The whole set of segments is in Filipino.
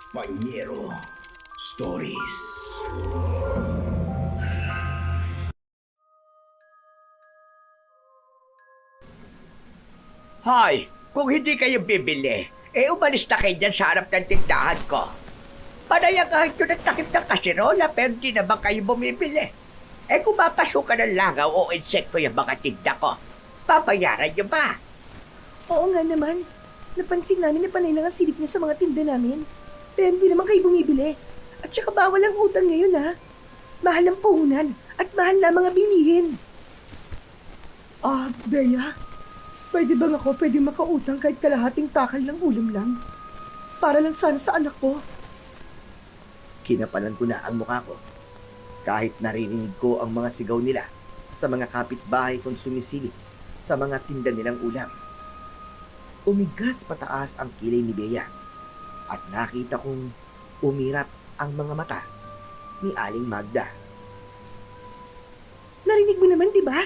Panyero Stories. Hoy, kung hindi kayo bibili, umalis na kayo dyan sa harap ng tindahan ko. Panayagahan nyo ng takip ng kasirola pero di naman kayo bumibili. Kung mapasukan ng langaw o insekto yung mga tinda ko, papayaran nyo ba? Oo nga naman. Napansin namin na panay lang ang silip niyo sa mga tinda namin. Pero hindi naman kayo bumibili. At saka bawal ang utang ngayon ha. Mahal ang puhunan at mahal na mga bilihin. Bea, pwede bang ako makautang kahit kalahating takal ng ulam lang? Para lang sana sa anak ko. Kinapalan ko na ang mukha ko. Kahit narinig ko ang mga sigaw nila sa mga kapitbahay kong sumisilip sa mga tinda nilang ulam. Umigas pataas ang kilay ni Bea at nakita kong umirap ang mga mata ni Aling Magda. Narinig mo naman, di ba?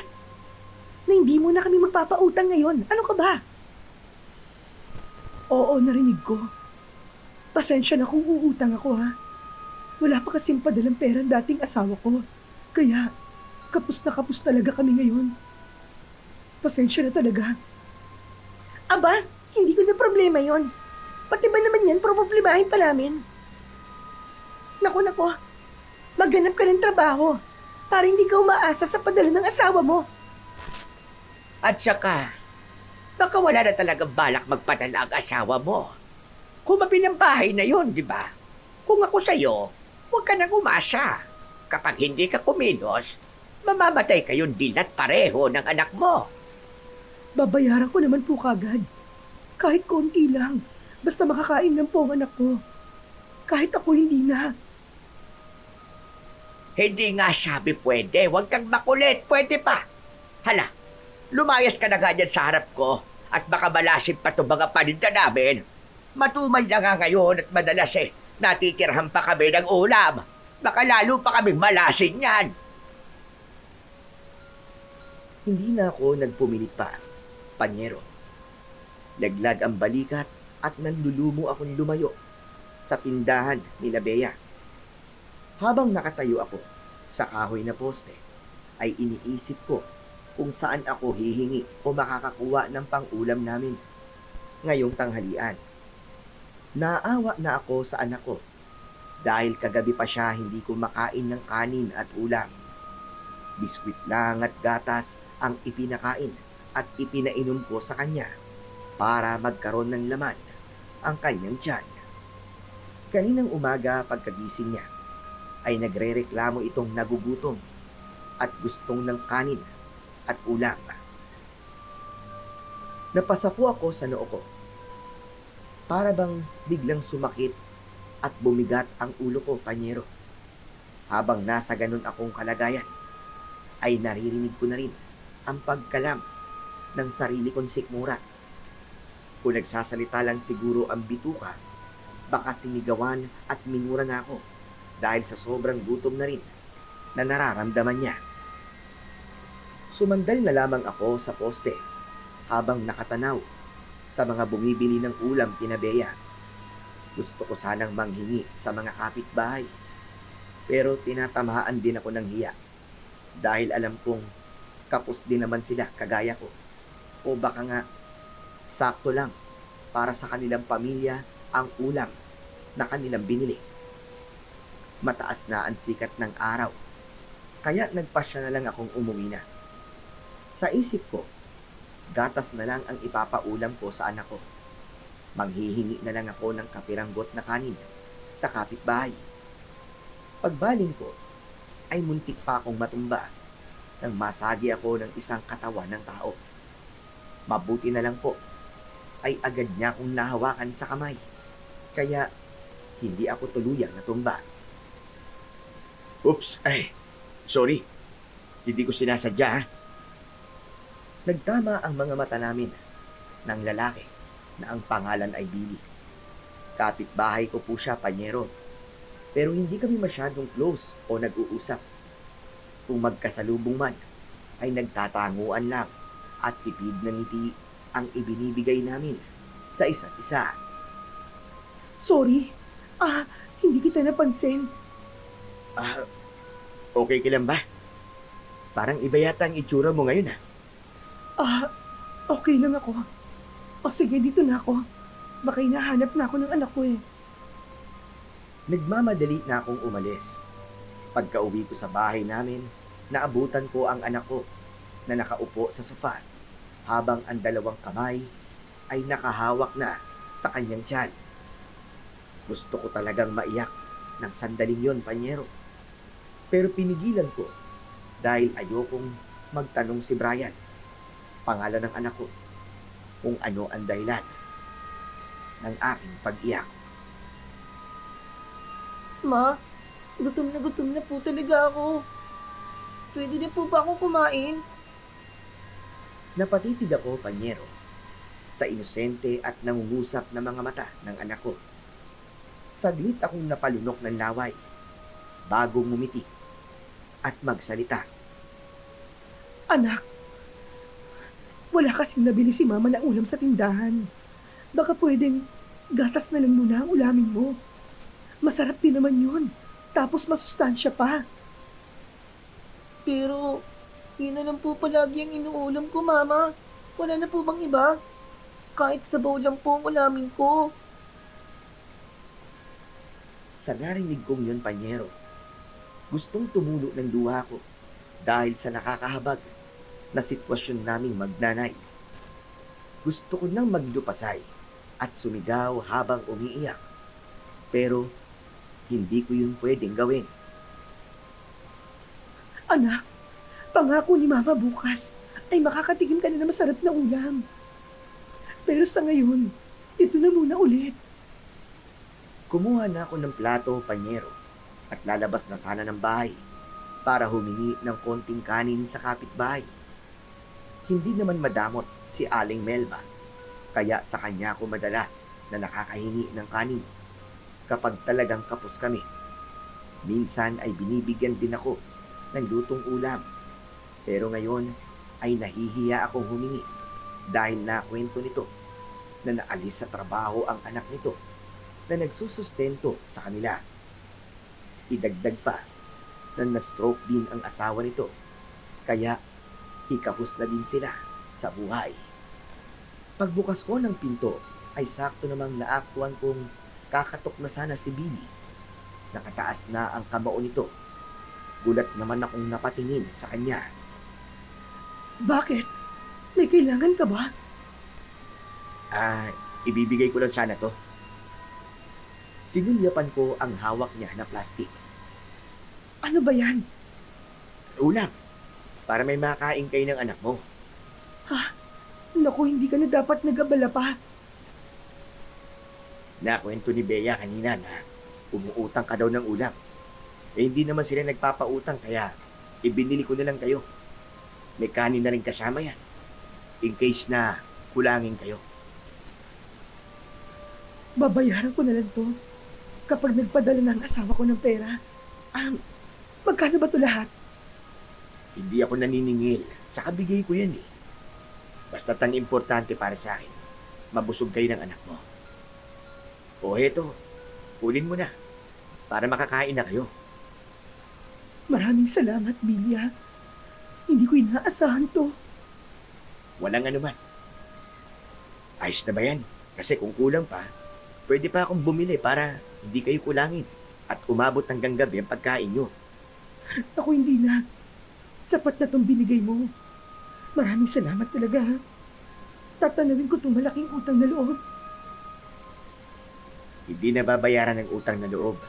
Na hindi mo na kami magpapautang ngayon. Ano ka ba? Oo, narinig ko. Pasensya na kung uutang ako ha. Wala pa kasing padalang pera ang dating asawa ko. Kaya, kapos na kapos talaga kami ngayon. Pasensya na talaga. Aba, hindi ko na problema yon. Pati ba naman yan, problemahin pa namin. Naku, maghanap ka ng trabaho para hindi ka umaasa sa padala ng asawa mo. At saka, baka wala na talagang balak magpadala ang asawa mo. Kumabi ng bahay na yon, di ba? Kung ako sa'yo, huwag ka nang umasa. Kapag hindi ka kumilos, mamamatay kayong dilat pareho ng anak mo. Babayaran ko naman po kagad. Kahit konti lang. Basta makakain ng po ang anak ko. Kahit ako hindi na. Hindi nga sabi pwede. Huwag kang makulit. Pwede pa. Hala, lumayas ka na nga dyan sa harap ko at baka malasin pa itong mga paninda namin. Matumay na nga ngayon at madalas natitirahan pa kami ng ulam. Baka lalo pa kaming malasin yan. Hindi na ako nagpumilit pa, Panyero. Laglag ang balikat at nanlulumo akong lumayo sa tindahan ni Bea. Habang nakatayo ako sa kahoy na poste, ay iniisip ko kung saan ako hihingi o makakakuha ng pang-ulam namin ngayong tanghalian. Naawa na ako sa anak ko dahil kagabi pa siya hindi kumakain ng kanin at ulam. Biskwit lang at gatas ang ipinakain at ipinainom ko sa kanya para magkaroon ng laman ang kanyang tiyan. Kaninang umaga pagkagising niya ay nagrereklamo itong nagugutom at gustong ng kanin at ulam. Napasapo ako sa noo ko. Para bang biglang sumakit at bumigat ang ulo ko, Panyero. Habang nasa ganun akong kalagayan, ay naririnig ko na rin ang pagkalam ng sarili kong sikmura. Kung nagsasalita lang siguro ang bituka, baka sinigawan at minura na ako dahil sa sobrang gutom na rin na nararamdaman niya. Sumandal na lamang ako sa poste habang nakatanaw sa mga bumibili ng ulam kina Bea. Gusto ko sanang manghingi sa mga kapitbahay, pero tinatamaan din ako ng hiya dahil alam kong kapos din naman sila kagaya ko. O baka nga, sakto lang para sa kanilang pamilya ang ulam na kanilang binili. Mataas na ang sikat ng araw, kaya nagpasya na lang akong umuwi na. Sa isip ko, gatas na lang ang ipapaulam ko sa anak ko. Manghihingi na lang ako ng kapiranggot na kanin sa kapitbahay. Pagbaling ko, ay muntik pa akong matumba nang masagi ako ng isang katawan ng tao. Mabuti na lang po, ay agad niya akong nahawakan sa kamay. Kaya, hindi ako tuluyang natumba. Oops, sorry. Hindi ko sinasadya, ha? Nagtama ang mga mata namin ng lalaki na ang pangalan ay Billy. Kapitbahay ko po siya, Panyero. Pero hindi kami masyadong close o nag-uusap. Kung magkasalubong man, ay nagtatanguan lang at tipid na ngiti ang ibinibigay namin sa isa't isa. Sorry, Ah, hindi kita napansin. Ah, okay ka lang ba? Parang iba yata ang itsura mo ngayon ah. Ah, okay lang ako. O sige, dito na ako. Baka hinahanap na ako ng anak ko eh. Nagmamadali na akong umalis. Pagka-uwi ko sa bahay namin, naabutan ko ang anak ko na nakaupo sa sofa habang ang dalawang kamay ay nakahawak na sa kanyang tiyan. Gusto ko talagang maiyak ng sandaling yon, Panyero. Pero pinigilan ko dahil ayokong magtanong si Brian, pangalan ng anak ko, kung ano ang dahilan ng aking pag-iyak. Ma, gutom na po talaga ako. Pwede na po ba akong kumain? Napatitig ako, Panyero, sa inosente at nangungusap na mga mata ng anak ko. Saglit akong napalunok ng laway bago ngumiti at magsalita. Anak, wala kasing nabili si Mama ng ulam sa tindahan. Baka pwedeng gatas na lang muna ang ulamin mo. Masarap din naman yun. Tapos masustansya pa. Pero, yun na lang po palagi ang inuulam ko, Mama. Wala na po bang iba? Kahit sabaw lang po ang ulamin ko. Sa narinig kong yun, Panyero, gustong tumulo ng luha ko dahil sa nakakahabag na sitwasyon naming magnanay. Gusto ko nang maglupasay at sumigaw habang umiiyak. Pero hindi ko yun pwedeng gawin. Anak, pangako ni Mama bukas ay makakatikim ka na ng masarap na ulam. Pero sa ngayon, ito na muna ulit. Kumuha na ako ng plato, Panyero, at lalabas na sana ng bahay para humingi ng konting kanin sa kapitbahay. Hindi naman madamot si Aling Melba, kaya sa kanya ako madalas na nakakahingi ng kanin kapag talagang kapos kami. Minsan ay binibigyan din ako ng lutong ulam, pero ngayon ay nahihiya akong humingi dahil nakwento nito na naalis sa trabaho ang anak nito na nagsusustento sa kanila. Idagdag pa na na-stroke din ang asawa nito, kaya hikahos na din sila sa buhay. Pagbukas ko ng pinto ay sakto namang naaktuan kong kakatok na sana si Billy. Nakataas na ang kamao nito. Gulat naman akong napatingin sa kanya. Bakit? May kailangan ka ba? Ibibigay ko lang sana to. Sinulyapan ko ang hawak niya na plastic. Ano ba yan? Ulam, para may makain kayo ng anak mo. Naku, hindi ka na dapat nag-abala pa. Nakwento ni Bea kanina na umuutang ka daw ng ulam. Hindi naman sila nagpapautang, kaya ibinili ko na lang kayo. May kanin na rin kasama yan, in case na kulangin kayo. Babayaran ko na lang to kapag nagpadala ng asawa ko ng pera. Magkano ba to lahat? Hindi ako naniningil, saka bigay ko yan eh. Basta't ang importante para sa akin, mabusog kayo ng anak mo. O heto, kunin mo na, para makakain na kayo. Maraming salamat, Bilya. Hindi ko inaasahan to. Walang anuman. Ayos na ba yan? Kasi kung kulang pa, pwede pa akong bumili para hindi kayo kulangin at umabot hanggang gabi ang pagkain nyo. Ako hindi na. Sapat na tong binigay mo. Maraming salamat talaga, ha? Tatanawin ko itong malaking utang na loob. Hindi na babayaran ng utang na loob.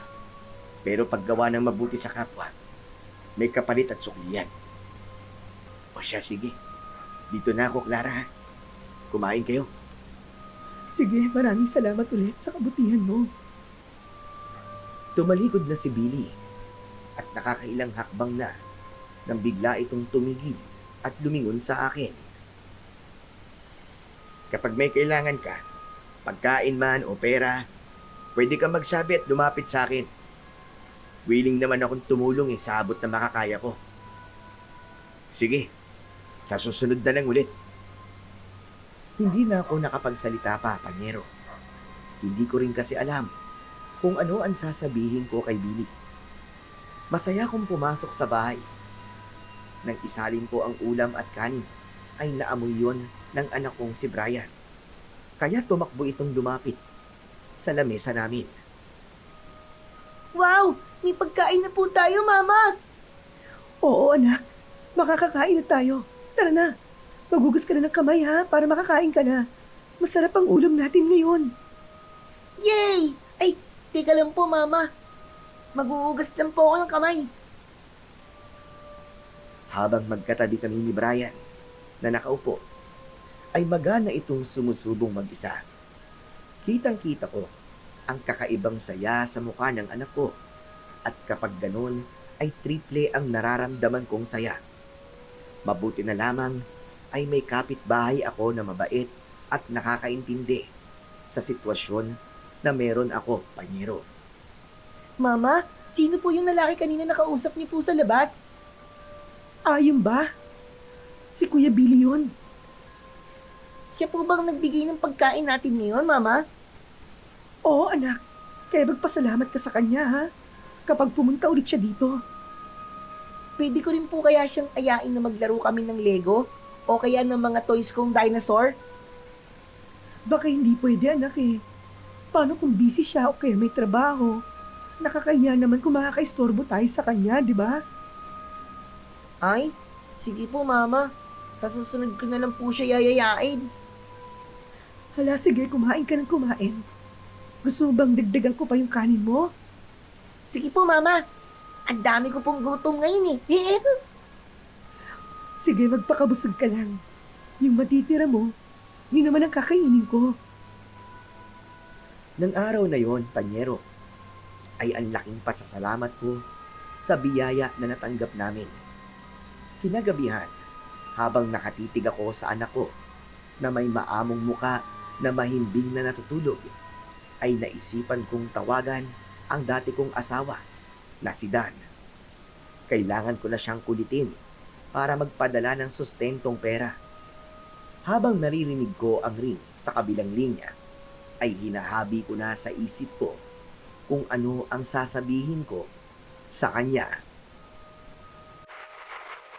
Pero paggawa ng mabuti sa kapwa, may kapalit at suklian. O siya, sige. Dito na ako, Clara, ha? Kumain kayo. Sige, maraming salamat ulit sa kabutihan mo. Tumalikod na si Billy at nakakailang hakbang na nang bigla itong tumigil at lumingon sa akin. Kapag may kailangan ka, pagkain man o pera, pwede kang magsabi at lumapit sa akin. Willing naman akong tumulong sa abot na makakaya ko. Sige, sa susunod na lang ulit. Hindi na ako nakapagsalita pa, Panyero. Hindi ko rin kasi alam kung ano ang sasabihin ko kay Billy. Masaya kong pumasok sa bahay. Nang isalin ko ang ulam at kanin, ay naamoy yon ng anak kong si Brian. Kaya tumakbo itong lumapit sa lamesa namin. Wow! May pagkain na po tayo, Mama! Oo, anak. Makakakain na tayo. Tara na. Magugas ka na ng kamay, ha? Para makakain ka na. Masarap ang ulam natin ngayon. Yay! Ay, teka lang po, Mama. Mag-uugas lang po ako ng kamay. Habang magkatabi kami ni Brian na nakaupo, ay magana itong sumusubong mag-isa. Kitang-kita ko ang kakaibang saya sa mukha ng anak ko, at kapag ganun ay triple ang nararamdaman kong saya. Mabuti na lamang ay may kapitbahay ako na mabait at nakakaintindi sa sitwasyon na meron ako, Panyero. Mama, sino po yung lalaki kanina nakausap niyo po sa labas? Ayun ba? Si Kuya Billy yun. Siya po bang nagbigay ng pagkain natin ngayon, Mama? Oo, anak. Kaya magpasalamat ka sa kanya, ha? Kapag pumunta ulit siya dito. Pwede ko rin po kaya siyang ayain na maglaro kami ng Lego? O kaya ng mga toys kong dinosaur? Baka hindi pwede, anak eh. Paano kung busy siya o kaya may trabaho? Nakakahiya naman kung makakaistorbo tayo sa kanya, di ba? Ay, sige po, Mama. Sa susunod ko na lang po siya yayayain. Hala, sige, kumain ka ng kumain. Gusto mo bang dagdagan ko pa yung kanin mo? Sige po, Mama. Ang dami ko pong gutom ngayon eh. Sige, magpakabusog ka lang. Yung matitira mo, yun naman ang kakainin ko. Nang araw na yon, Panyero, ay ang laking pasasalamat ko sa biyaya na natanggap namin. Kinagabihan, habang nakatitig ako sa anak ko na may maamong muka na mahimbing na natutulog, ay naisipan kong tawagan ang dati kong asawa na si Dan. Kailangan ko na siyang kulitin para magpadala ng sustentong pera. Habang naririnig ko ang ring sa kabilang linya, ay hinahabi ko na sa isip ko kung ano ang sasabihin ko sa kanya.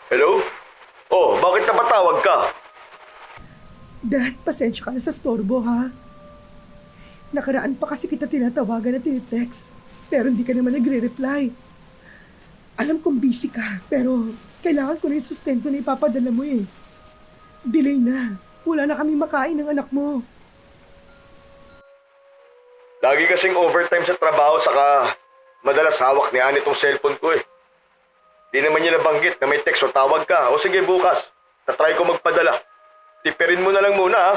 Hello? Oh, bakit napatawag ka? Dad, pasensya ka na sa storbo, ha? Nakaraan pa kasi kita tinatawagan at tinitext, pero hindi ka naman nagre-reply. Alam kong busy ka, pero kailangan ko na yung sustento na ipapadala mo eh. Delay na. Wala na kaming makain ng anak mo. Lagi kasing overtime sa trabaho saka madalas hawak ni Ani tong cellphone ko eh. Di naman niya nabanggit na may text o tawag ka. O sige bukas, tatry ko magpadala. Tiperin mo na lang muna ha.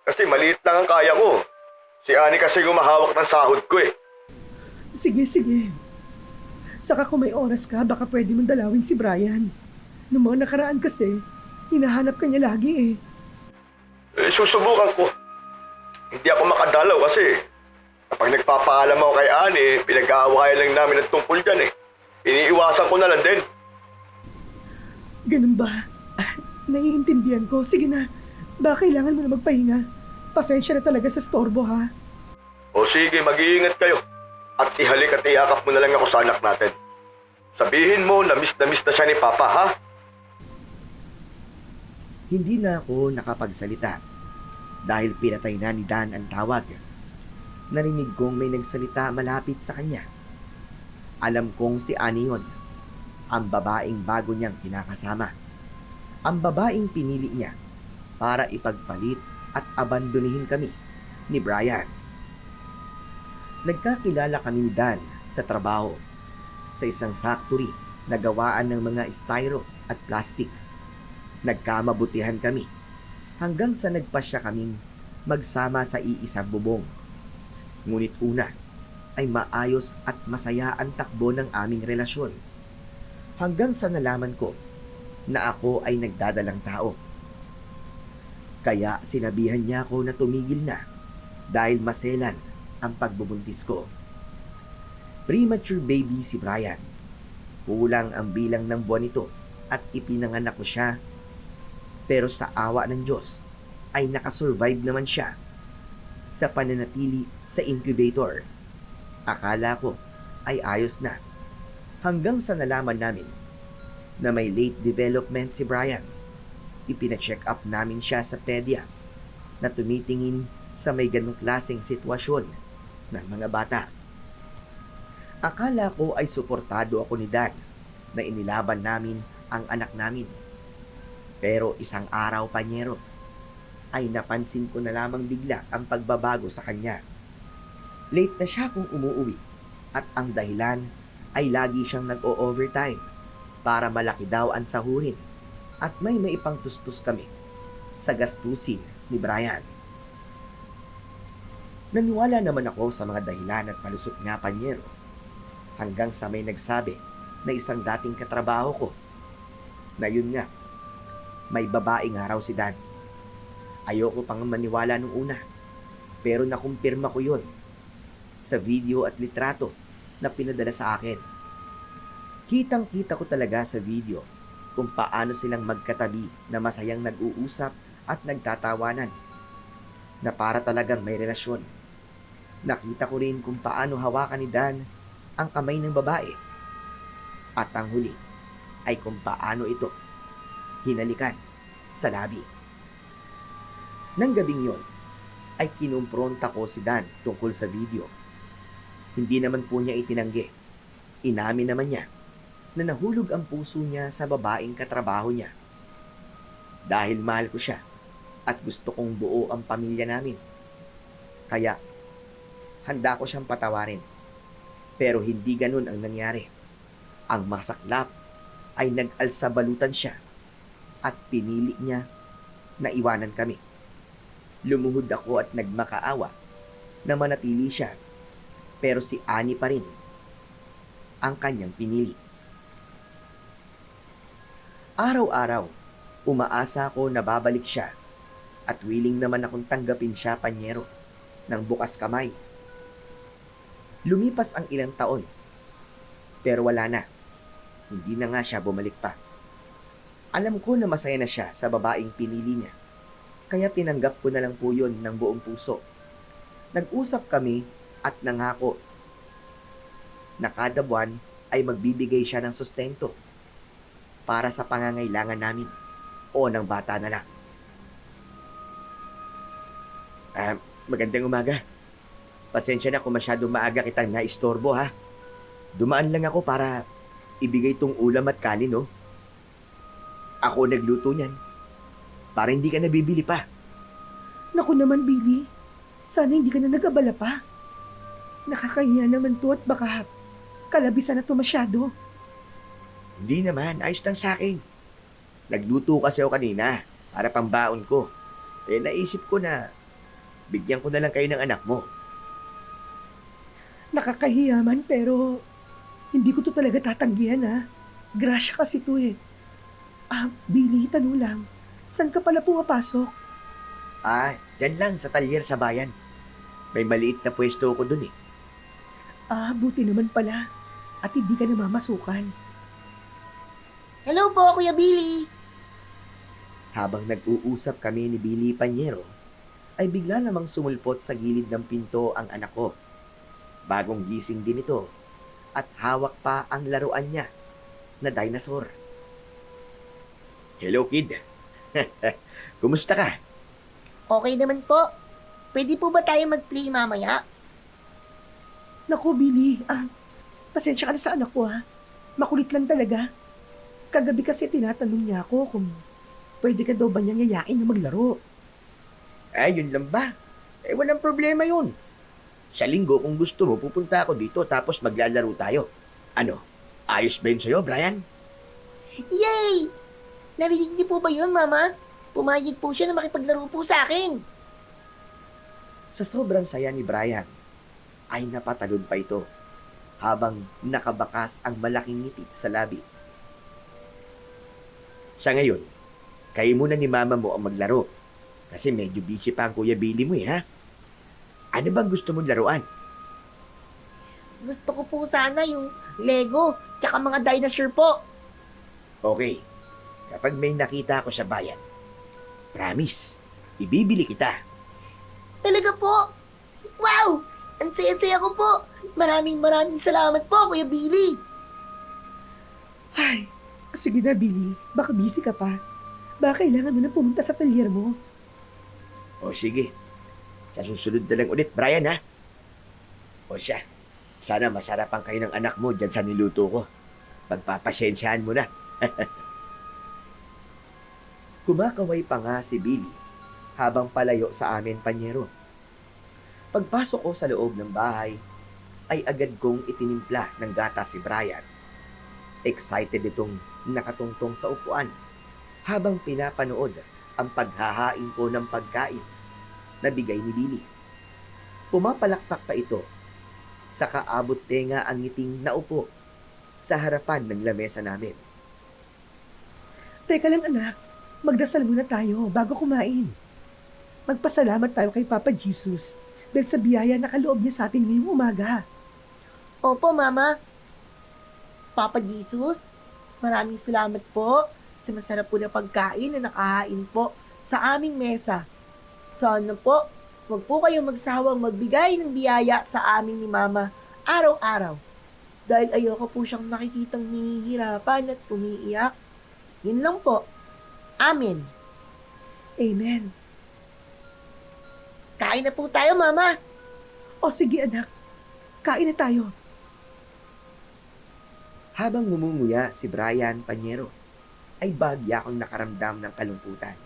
Kasi maliit lang ang kaya ko. Si Ani kasi gumahawak ng sahod ko eh. Sige, sige. Saka kung may oras ka, baka pwede mong dalawin si Brian. Noong mga nakaraan kasi, hinahanap ka niya lagi eh. Susubukan ko. Hindi ako makadalaw kasi kapag nagpapaalam ako kay Ani, pinag-aawayan lang namin ang tungkol dyan eh. Iniiwasan ko na lang din. Ganun ba? Naiintindihan ko. Sige na. Baka kailangan mo na magpahinga. Pasensya na talaga sa storbo, ha? O sige, mag-iingat kayo. At ihalik at iyakap mo na lang ako sa anak natin. Sabihin mo na miss na siya ni Papa, ha? Hindi na ako nakapagsalita dahil pinatay na ni Dan ang tawag. Narinig kong may nagsalita malapit sa kanya. Alam kong si Ani yun, ang babaeng bago niyang kinakasama. Ang babaeng pinili niya para ipagpalit at abandonihin kami ni Brian. Nagkakilala kami ni Dan sa trabaho sa isang factory na gawaan ng mga styro at plastic. Nagkamabutihan kami hanggang sa nagpasya kaming magsama sa iisang bubong. Ngunit una ay maayos at masaya ang takbo ng aming relasyon hanggang sa nalaman ko na ako ay nagdadalang tao. Kaya sinabihan niya ako na tumigil na dahil maselan ang pagbubuntis ko. Premature baby si Brian. Kulang ang bilang ng buwan nito at ipinanganak ko siya. Pero sa awa ng Diyos ay nakasurvive naman siya sa pananatili sa incubator. Akala ko ay ayos na. Hanggang sa nalaman namin na may late development si Brian. Ipina-check up namin siya sa pedya na tumitingin sa may ganong klaseng sitwasyon ng mga bata. Akala ko ay suportado ako ni Dan na inilaban namin ang anak namin. Pero isang araw, Panyero, ay napansin ko na lamang bigla ang pagbabago sa kanya. Late na siya kung umuwi at ang dahilan ay lagi siyang nag-o-overtime para malaki daw ang sahurin at may maipangtustos kami sa gastusin ni Brian. Naniwala naman ako sa mga dahilan at palusot nga, Panyero, hanggang sa may nagsabi na isang dating katrabaho ko na yun nga, may babae nga raw si Dan. Ayoko pang maniwala nung una, pero nakumpirma ko yun sa video at litrato na pinadala sa akin. Kitang-kita ko talaga sa video kung paano silang magkatabi na masayang nag-uusap at nagtatawanan, na para talagang may relasyon. Nakita ko rin kung paano hawakan ni Dan ang kamay ng babae. At ang huli ay kung paano ito hinalikan sa labi. Nang gabing yon, ay kinumpronta ko si Dan tungkol sa video. Hindi naman po niya itinanggi. Inamin naman niya na nahulog ang puso niya sa babaeng katrabaho niya. Dahil mahal ko siya at gusto kong buo ang pamilya namin. Kaya, handa ko siyang patawarin. Pero hindi ganun ang nangyari. Ang masaklap ay nag-alsabalutan siya at pinili niya na iwanan kami. Lumuhod ako at nagmakaawa na manatili siya, pero si Annie pa rin ang kanyang pinili. Araw-araw, umaasa ako na babalik siya at willing naman akong tanggapin siya, Panyero, ng bukas kamay. Lumipas ang ilang taon, pero wala na. Hindi na nga siya bumalik pa. Alam ko na masaya na siya sa babaeng pinili niya, kaya tinanggap ko na lang po yun ng buong puso. Nag-usap kami at nangako na kada buwan ay magbibigay siya ng sustento para sa pangangailangan namin o ng bata na lang. Magandang umaga. Pasensya na kung masyadong maaga kitang naistorbo, ha. Dumaan lang ako para ibigay tong ulam at kanin, no? Ako nagluto niyan para hindi ka nabibili pa. Naku naman, Billy. Sana hindi ka na nag-abala pa. Nakakahiya naman to at baka kalabisan na to masyado. Hindi naman, ayos lang sa akin. Nagluto kasi ako kanina para pambaon ko. Naisip ko na bigyan ko na lang kayo ng anak mo. Nakakahiya man pero hindi ko to talaga tatanggihan, ha. Grasya kasi to eh. Billy, tanong lang. Saan ka pala pumapasok? Dyan lang sa talyer sa bayan. May maliit na pwesto ko dun eh. Buti naman pala. At hindi ka namamasukan. Hello po, Kuya Billy. Habang nag-uusap kami ni Billy Panyero, ay bigla namang sumulpot sa gilid ng pinto ang anak ko. Bagong gising din ito at hawak pa ang laruan niya na dinosaur. Hello, kid. Kumusta ka? Okay naman po. Pwede po ba tayo mag-play mamaya? Naku, Billy. Pasensya ka na sa anak ko, ha. Makulit lang talaga. Kagabi kasi tinatanong niya ako kung pwede ka daw ba niyang yayain na maglaro. Yun lang ba? Walang problema yun. Sa linggo, kung gusto mo, pupunta ako dito tapos maglalaro tayo. Ano? Ayos ba yun sa'yo, Brian? Yay! Narinig niyo po ba yun, Mama? Pumayag po siya na makipaglaro po sa akin. Sa sobrang saya ni Brian, ay napatalon pa ito habang nakabakas ang malaking ngiti sa labi. Sa ngayon, kayo muna ni Mama mo ang maglaro kasi medyo busy pa ang Kuya Billy mo, ha? Ano bang gusto mong laruan? Gusto ko po sana yung Lego tsaka mga dinosaur po. Okay, kapag may nakita ako sa bayan, promise, ibibili kita. Talaga po? Wow! Ang saya-saya ko po. Maraming salamat po, Kuya Billy. Ay, sige na, Billy. Baka busy ka pa. Baka kailangan mo na pumunta sa talyer mo. O sige, sa susunod na lang ulit, Brian ha? O siya, sana masarapan kayo ng anak mo dyan sa niluto ko. Pagpapasyensyahan mo na. Kumakaway pa nga si Billy habang palayo sa amin panyero. Pagpasok ko sa loob ng bahay, ay agad kong itinimpla ng gatas si Brian. Excited itong nakatungtong sa upuan habang pinapanood ang paghahain ko ng pagkain na bigay ni Billy. Pumapalakpak pa ito sa kaabot tenga ang ngiting naupo sa harapan ng lamesa namin. Teka lang anak, magdasal muna tayo bago kumain. Magpasalamat tayo kay Papa Jesus dahil sa biyaya na kaloob niya sa atin ngayong umaga. Opo, Mama. Papa Jesus, maraming salamat po sa masarap po na pagkain na nakahain po sa aming mesa. Sana po, huwag po kayong magsawang magbigay ng biyaya sa amin ni Mama araw-araw. Dahil ayoko po siyang nakikitang nihihirapan at umiiyak. Yun lang po. Amen. Amen. Kain na po tayo, Mama. O sige anak, kain na tayo. Habang ngumunguya si Brian Panyero, ay bagya akong nakaramdam ng kalungkutan.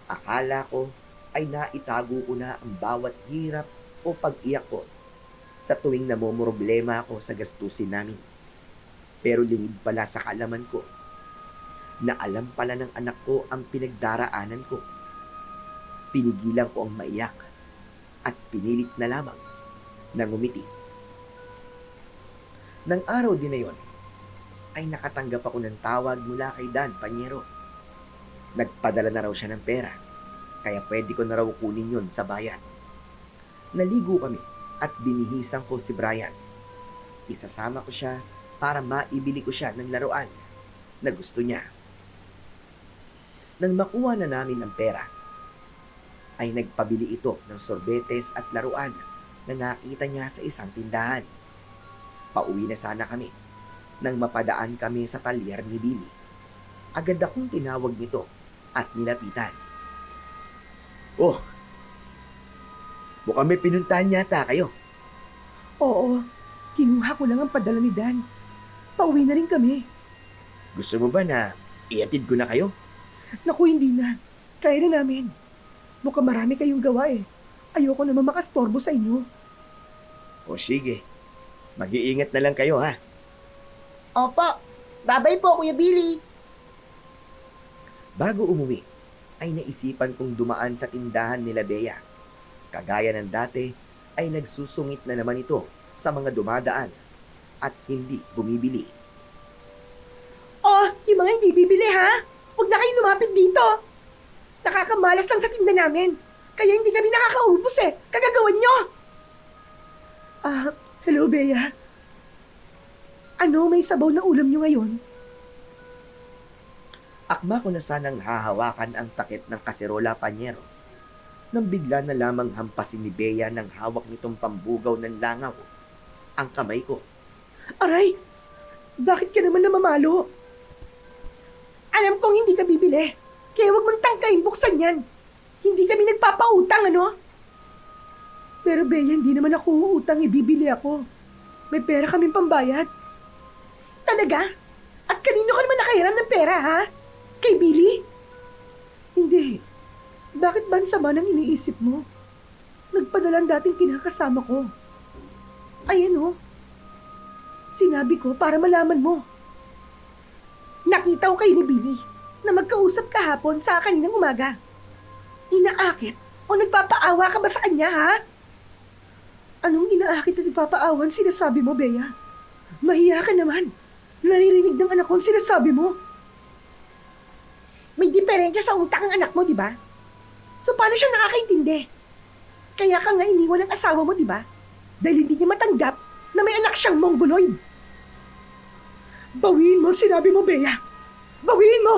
Akala ko ay naitago ko na ang bawat hirap o pag-iyak ko sa tuwing namomroblema ako sa gastusin namin. Pero lingid pala sa kalaman ko na alam pala ng anak ko ang pinagdaraanan ko. Pinigilan ko ang maiyak at pinilit na lamang na ngumiti. Nang araw din na yon, ay nakatanggap ako ng tawag mula kay Dan Panyero. Nagpadala na raw siya ng pera, kaya pwede ko na raw kunin yon sa bayan. Naligo kami at binihisan ko si Brian. Isasama ko siya para maibili ko siya ng laruan na gusto niya. Nang makuha na namin ang pera, ay nagpabili ito ng sorbetes at laruan na nakita niya sa isang tindahan. Pauwi na sana kami nang mapadaan kami sa talyer ni Billy. Agad akong tinawag nito at nilapitan. Oh, mukhang may pinuntahan yata kayo. Oo, kinuha ko lang ang padala ni Dan. Pauwi na rin kami. Gusto mo ba na iatid ko na kayo? Naku, hindi na. Kaya na namin. Mukhang marami kayong gawa eh. Ayoko naman makastorbo sa inyo. O sige, mag-iingat na lang kayo ha. Opo. Babay po, Kuya Billy. Bago umuwi, ay naisipan kong dumaan sa tindahan nila Bea. Kagaya ng dati, ay nagsusungit na naman ito sa mga dumadaan at hindi bumibili. Oh, yung mga hindi bibili ha? Huwag na kayong lumapit dito. Nakakamalas lang sa tinda namin. Kaya hindi kami nakakaubos eh. Kagagawan nyo. Hello Bea. Ano, may sabaw na ulam nyo ngayon? Akma ko na sanang hahawakan ang takip ng kaserola Panyero nang bigla na lamang hampasin ni Bea ng hawak nitong pambugaw ng langaw ang kamay ko. Aray, bakit ka naman namamalo? Alam kong hindi ka bibili. Kaya huwag mong tangkain buksan yan. Hindi kami nagpapautang, ano? Pero Bea, hindi naman ako uutang, ibibili ako. May pera kaming pambayad. Talaga? At kanino ka naman nakahiram ng pera, ha? Kay Billy? Hindi. Bakit ba ang sama ng iniisip mo? Nagpadala ang dating kinakasama ko. Ayan o. Sinabi ko para malaman mo. Nakita ko kayo ni Billy na magkausap kahapon sa kaninang umaga. Inaakit o nagpapaawa ka ba sa kanya, ha? Anong inaakit at nagpapaawan sinasabi mo, Bea? Mahiya ka naman. Naririnig ng anak ko ang sinasabi mo. May diferensya sa utak ang anak mo, di ba? So paano siya nakakaintindi? Kaya ka nga iniwan ng asawa mo, di ba? Dahil hindi niya matanggap na may anak siyang mongoloid. Bawiin mo, sinabi mo, Bea. Bawiin mo!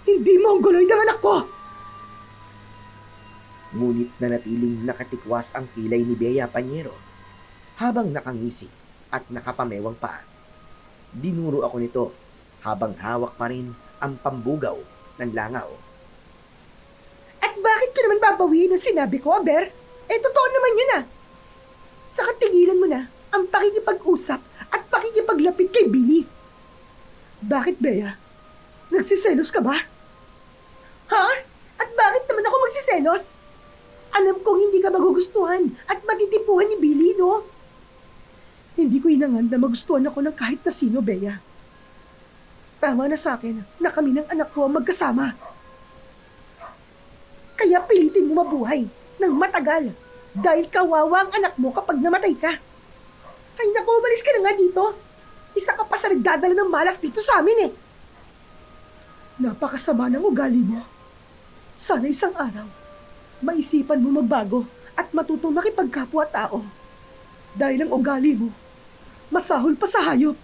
Hindi mongoloid ang anak ko! Ngunit nanatiling nakatikwas ang kilay ni Bea Panyero habang nakangisi at nakapamewang paa. Dinuro ako nito habang hawak pa rin ang pambugaw ng langaw. At bakit ka naman babawiin ang sinabi ko, Aber? Eh, totoo naman yun ah. Saka tigilan mo na ang pakikipag-usap at pakikipaglapit kay Billy. Bakit, Bea? Nagsiselos ka ba? Ha? At bakit naman ako magsiselos? Alam kong hindi ka magugustuhan at matitipuhan ni Billy, no? Hindi ko inangad na magustuhan ako ng kahit na sino, Bea. Tama na sa akin na kami ng anak ko ang magkasama. Kaya pilitin mo mabuhay ng matagal dahil kawawa ang anak mo kapag namatay ka. Ay naku, umalis ka na nga dito. Isa ka pa sa nagdadala ng malas dito sa amin eh. Napakasama ng ugali mo. Sana isang araw, maisipan mo magbago at matutong makipagkapwa-tao. Dahil ang ugali mo, masahol pa sa hayop.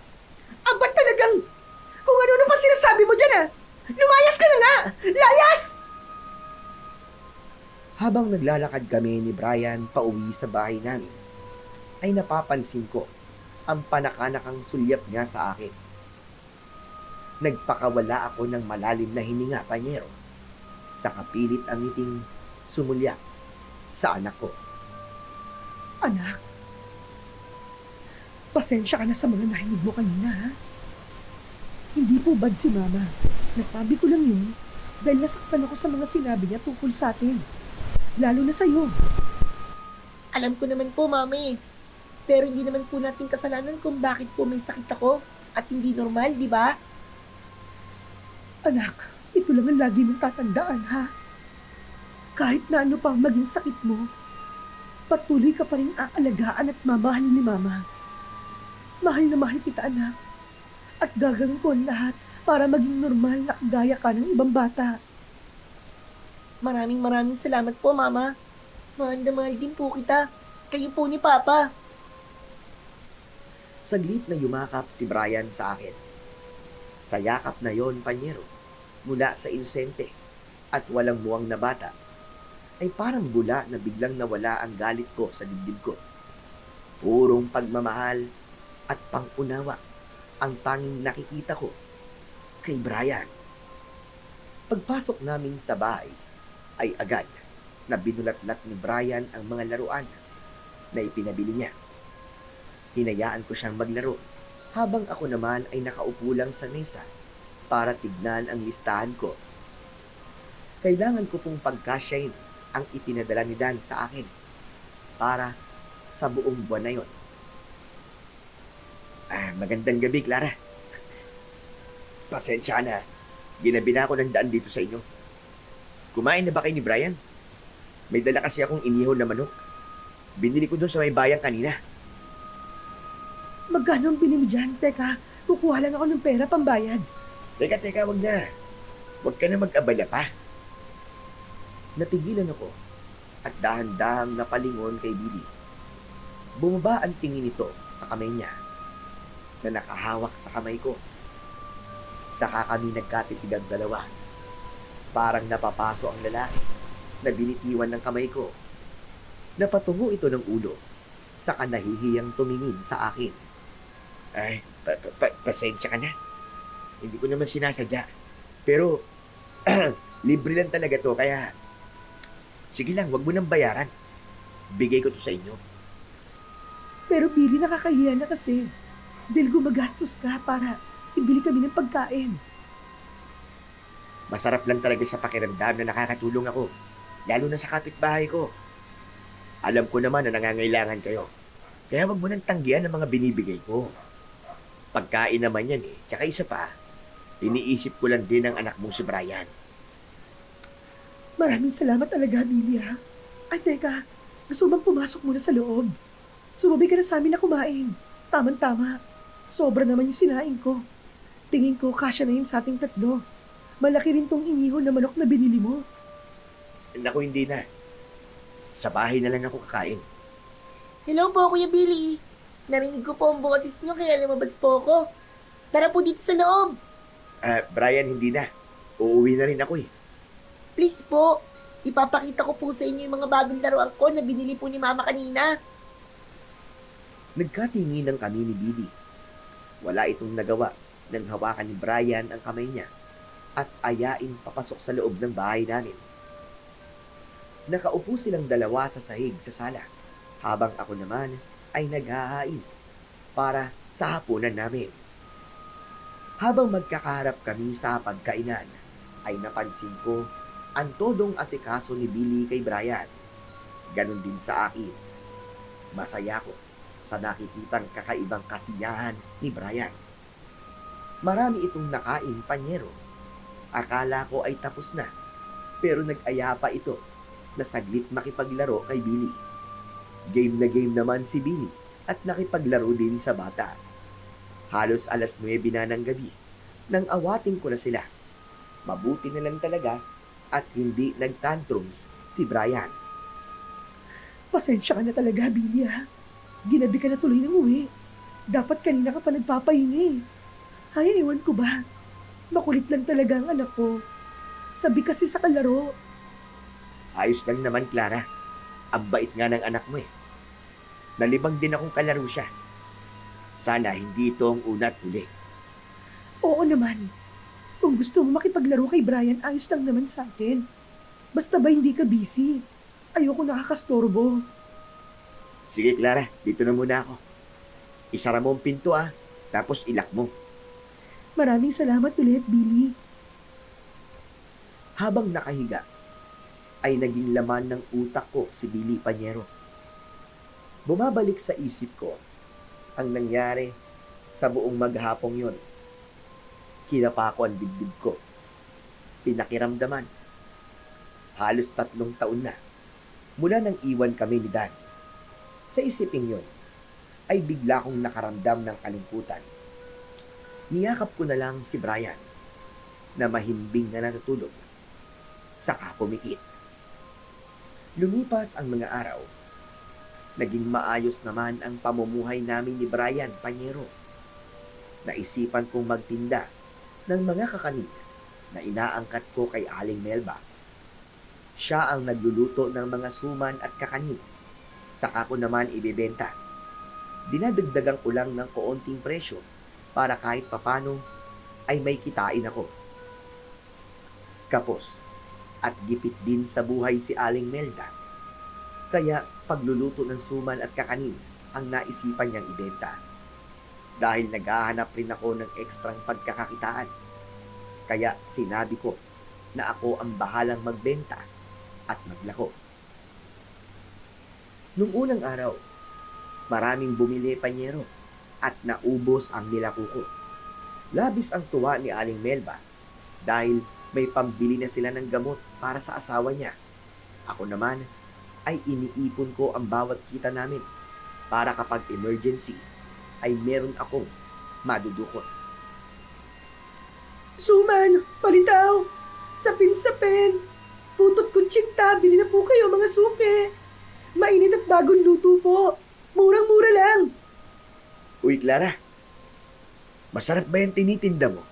Aba talagang, kung ano pa sinasabi mo dyan ah. Lumayas ka na nga! Layas! Habang naglalakad kami ni Brian pauwi sa bahay namin, ay napapansin ko ang panakanakang sulyap niya sa akin. Nagpakawala ako ng malalim na hininga, Panyero, sa kapilit ang ngiting sumulyak sa anak ko. Anak, pasensya ka na sa mga narinig mo kanina, ha? Hindi po bad si Mama. Nasabi ko lang yun dahil nasaktan ako sa mga sinabi niya tungkol sa atin. Lalo na sa'yo. Alam ko naman po, Mami. Pero hindi naman po natin kasalanan kung bakit po may sakit ako at hindi normal, di ba? Anak, ito lang ang lagi mong tatandaan, ha? Kahit na ano pa ang maging sakit mo, patuloy ka pa rin aalagaan at mamahalin ni Mama. Mahal na mahal kita, anak. At gagawin ko ang lahat para maging normal na kagaya ka ng ibang bata. Maraming salamat po, Mama. Mahal na mahal din po kita. Kayo po ni Papa. Saglit na yumakap si Brian sa akin. Sa yakap na yon, Panyero, mula sa inosente at walang muwang na bata, ay parang bula na biglang nawala ang galit ko sa dibdib ko. Purong pagmamahal at pangunawa ang tanging nakikita ko kay Brian. Pagpasok namin sa bahay, ay agad na binulatlat ni Brian ang mga laruan na ipinabili niya. Hinayaan ko siyang maglaro habang ako naman ay nakaupo lang sa mesa para tignan ang listahan ko. Kailangan ko pong pagkasyahin ang ipinadala ni Dan sa akin para sa buong buwan na yon. Magandang gabi, Clara. Pasensya na. Ginabi na ako ng daan dito sa inyo. Kumain na ba kayo ni Brian? May dala kasi akong inihaw na manok. Binili ko doon sa may bayan kanina. Magkano ang bili mo dyan? Teka, kukuha lang ako ng pera pambayad. Teka, wag na. Wag ka na mag-abala pa. Natigilan ako at dahan-dahang napalingon kay Billy. Bumaba ang tingin nito sa kamay niya na nakahawak sa kamay ko. Saka kami nagkatitig ang dalawa. Parang napapaso ang lalaki na binitiwan ng kamay ko. Napatungo ito ng ulo, saka nahihiyang tumingin sa akin. Ay, pasensya ka na. Hindi ko naman sinasadya. Pero, libre lang talaga to, kaya sige lang, wag mo nang bayaran. Bigay ko to sa inyo. Pero Billy, nakakahiya na kasi. Dahil gumagastos ka para ibili kami ng pagkain. Masarap lang talaga sa pakiramdam na nakakatulong ako. Lalo na sa kapitbahay ko. Alam ko naman na nangangailangan kayo. Kaya wag mo nang tanggihan ang mga binibigay ko. Pagkain naman yan eh. Tsaka isa pa, iniisip ko lang din ang anak mong si Brian. Maraming salamat talaga, Billy, ha? Ay, teka. Gusto bang pumasok muna sa loob? Sumabi ka na sa amin na kumain. Tama-tama. Sobra naman yung sinain ko. Tingin ko, kasya na yun sa ating tatlo. Malaki rin tong iniho na manok na binili mo. Naku, hindi na. Sa bahay na lang ako kakain. Hello po, Kuya Billy. Narinig ko po ang boses niyo kaya lumabas po ako. Tara po dito sa loob. Brian, hindi na. Uuwi na rin ako eh. Please po. Ipapakita ko po sa inyo yung mga bagong laruan ko na binili po ni Mama kanina. Nagkatinginan kami ni Billy. Wala itong nagawa nang hawakan ni Brian ang kamay niya at ayain papasok sa loob ng bahay namin. Nakaupo silang dalawa sa sahig sa sala habang ako naman ay naghahain para sa hapunan namin. Habang magkakaharap kami sa pagkainan, ay napansin ko ang todong asikaso ni Billy kay Brian. Ganon din sa akin. Masaya ko sa nakikitang kakaibang kasiyahan ni Brian. Marami itong nakain, panyero. Akala ko ay tapos na, pero nag-aya pa ito na saglit makipaglaro kay Billy. Game na game naman si Billy at nakipaglaro din sa bata. Halos 9:00 na ng gabi nang awating ko na sila. Mabuti na lang talaga at hindi nagtantrums si Brian. Pasensya ka na talaga, Billy, ha? Ginabi ka na tuloy ng uwi. Dapat kanina ka pa nagpapahinga eh. Ay, ewan ko ba? Makulit lang talaga ang anak ko. Sabi kasi sa kalaro. Ayos lang naman, Clara. Ang bait nga ng anak mo eh. Nalibang din akong kalaro siya. Sana hindi ito ang una at huli. Oo naman. Kung gusto mo makipaglaro kay Brian, ayos lang naman sa akin. Basta ba hindi ka busy? Ayoko nakakastorbo. Sige, Clara. Dito na muna ako. Isara mo ang pinto tapos ilak mo. Maraming salamat ulit, Billy. Habang nakahiga, ay naging laman ng utak ko si Billy Panyero. Bumabalik sa isip ko ang nangyari sa buong maghapong yon. Kinapa ko ang dibdib ko. Pinakiramdaman. Halos 3 taon na mula nang iwan kami ni Dan. Sa isiping yon, ay bigla kong nakaramdam ng kalungkutan. Niyakap ko na lang si Brian na mahimbing na natutulog. Saka pumikit. Lumipas ang mga araw. Naging maayos naman ang pamumuhay namin ni Brian, Panyero. Naisipan kong magtinda ng mga kakanin na inaangkat ko kay Aling Melba. Siya ang nagluluto ng mga suman at kakanin. Saka ko naman ibebenta. Dinadagdagan ko lang ng koonting presyo para kahit papano ay may kitain ako. Kapos at gipit din sa buhay si Aling Melda. Kaya pagluluto ng suman at kakanin ang naisipan niyang ibenta. Dahil naghahanap rin ako ng ekstrang pagkakakitaan. Kaya sinabi ko na ako ang bahalang magbenta at maglako. Nung unang araw, maraming bumili, Panyero, at naubos ang nilako ko. Labis ang tuwa ni Aling Melba dahil may pambili na sila ng gamot para sa asawa niya. Ako naman ay iniipon ko ang bawat kita namin para kapag emergency ay meron akong madudukot. Suman, palitaw, sapin-sapin, putot kutsinta, bili na po kayo mga suke. Mainit at bagong luto po. Murang-mura lang. Uy, Clara, masarap ba yung tinitinda mo?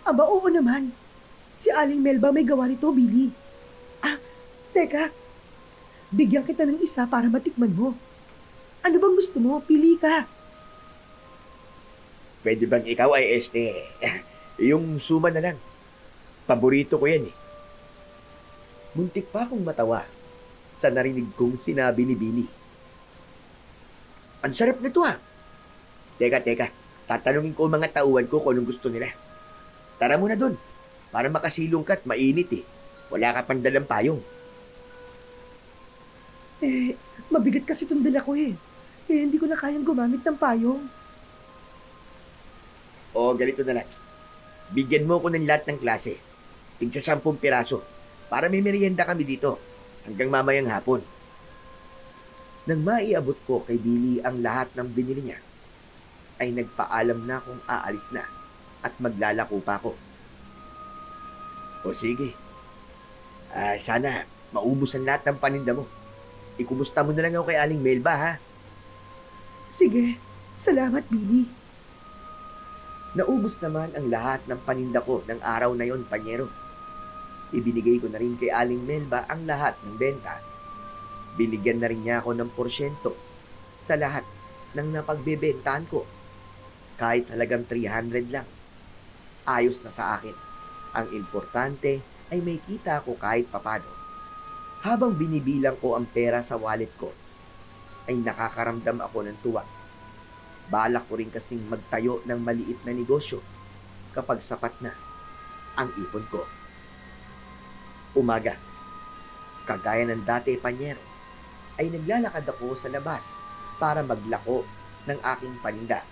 Aba, oo naman. Si Aling Melba may gawa nito, Billy. Teka. Bigyan kita ng isa para matikman mo. Ano bang gusto mo? Pili ka. Pwede bang ikaw ay yung suman na lang. Paborito ko yan eh. Muntik pa akong matawa sa narinig kong sinabi ni Billy. Ang sarap nito Teka. Tatanungin ko ang mga tauhan ko kung anong gusto nila. Tara muna dun. Para makasilong ka at mainit eh. Wala ka pang dalang payong. Mabigat kasi itong dala ko eh. Hindi ko na kayang gumamit ng payong. O, ganito na lang. Bigyan mo ko ng lahat ng klase. Tigsa 10 piraso. Para may merienda kami dito. Hanggang mamayang hapon. Nang maiabot ko kay Billy ang lahat ng binili niya, ay nagpaalam na kung aalis na at maglalako pa ako. O sige. Sana maubos ang lahat ng paninda mo. Ikumusta mo na lang ako kay Aling Melba, ha? Sige, salamat, Billy. Naubos naman ang lahat ng paninda ko ng araw na yon, Panyero. Ibinigay ko na rin kay Aling Melba ang lahat ng benta. Binigyan na rin niya ako ng porsyento sa lahat ng napagbebentahan ko. Kahit halagang 300 lang. Ayos na sa akin. Ang importante ay may kita ako kahit papano. Habang binibilang ko ang pera sa wallet ko, ay nakakaramdam ako ng tuwa. Balak ko rin kasing magtayo ng maliit na negosyo kapag sapat na ang ipon ko. Umaga, kagaya ng dati panyero, ay naglalakad ako sa labas para maglako ng aking paninda.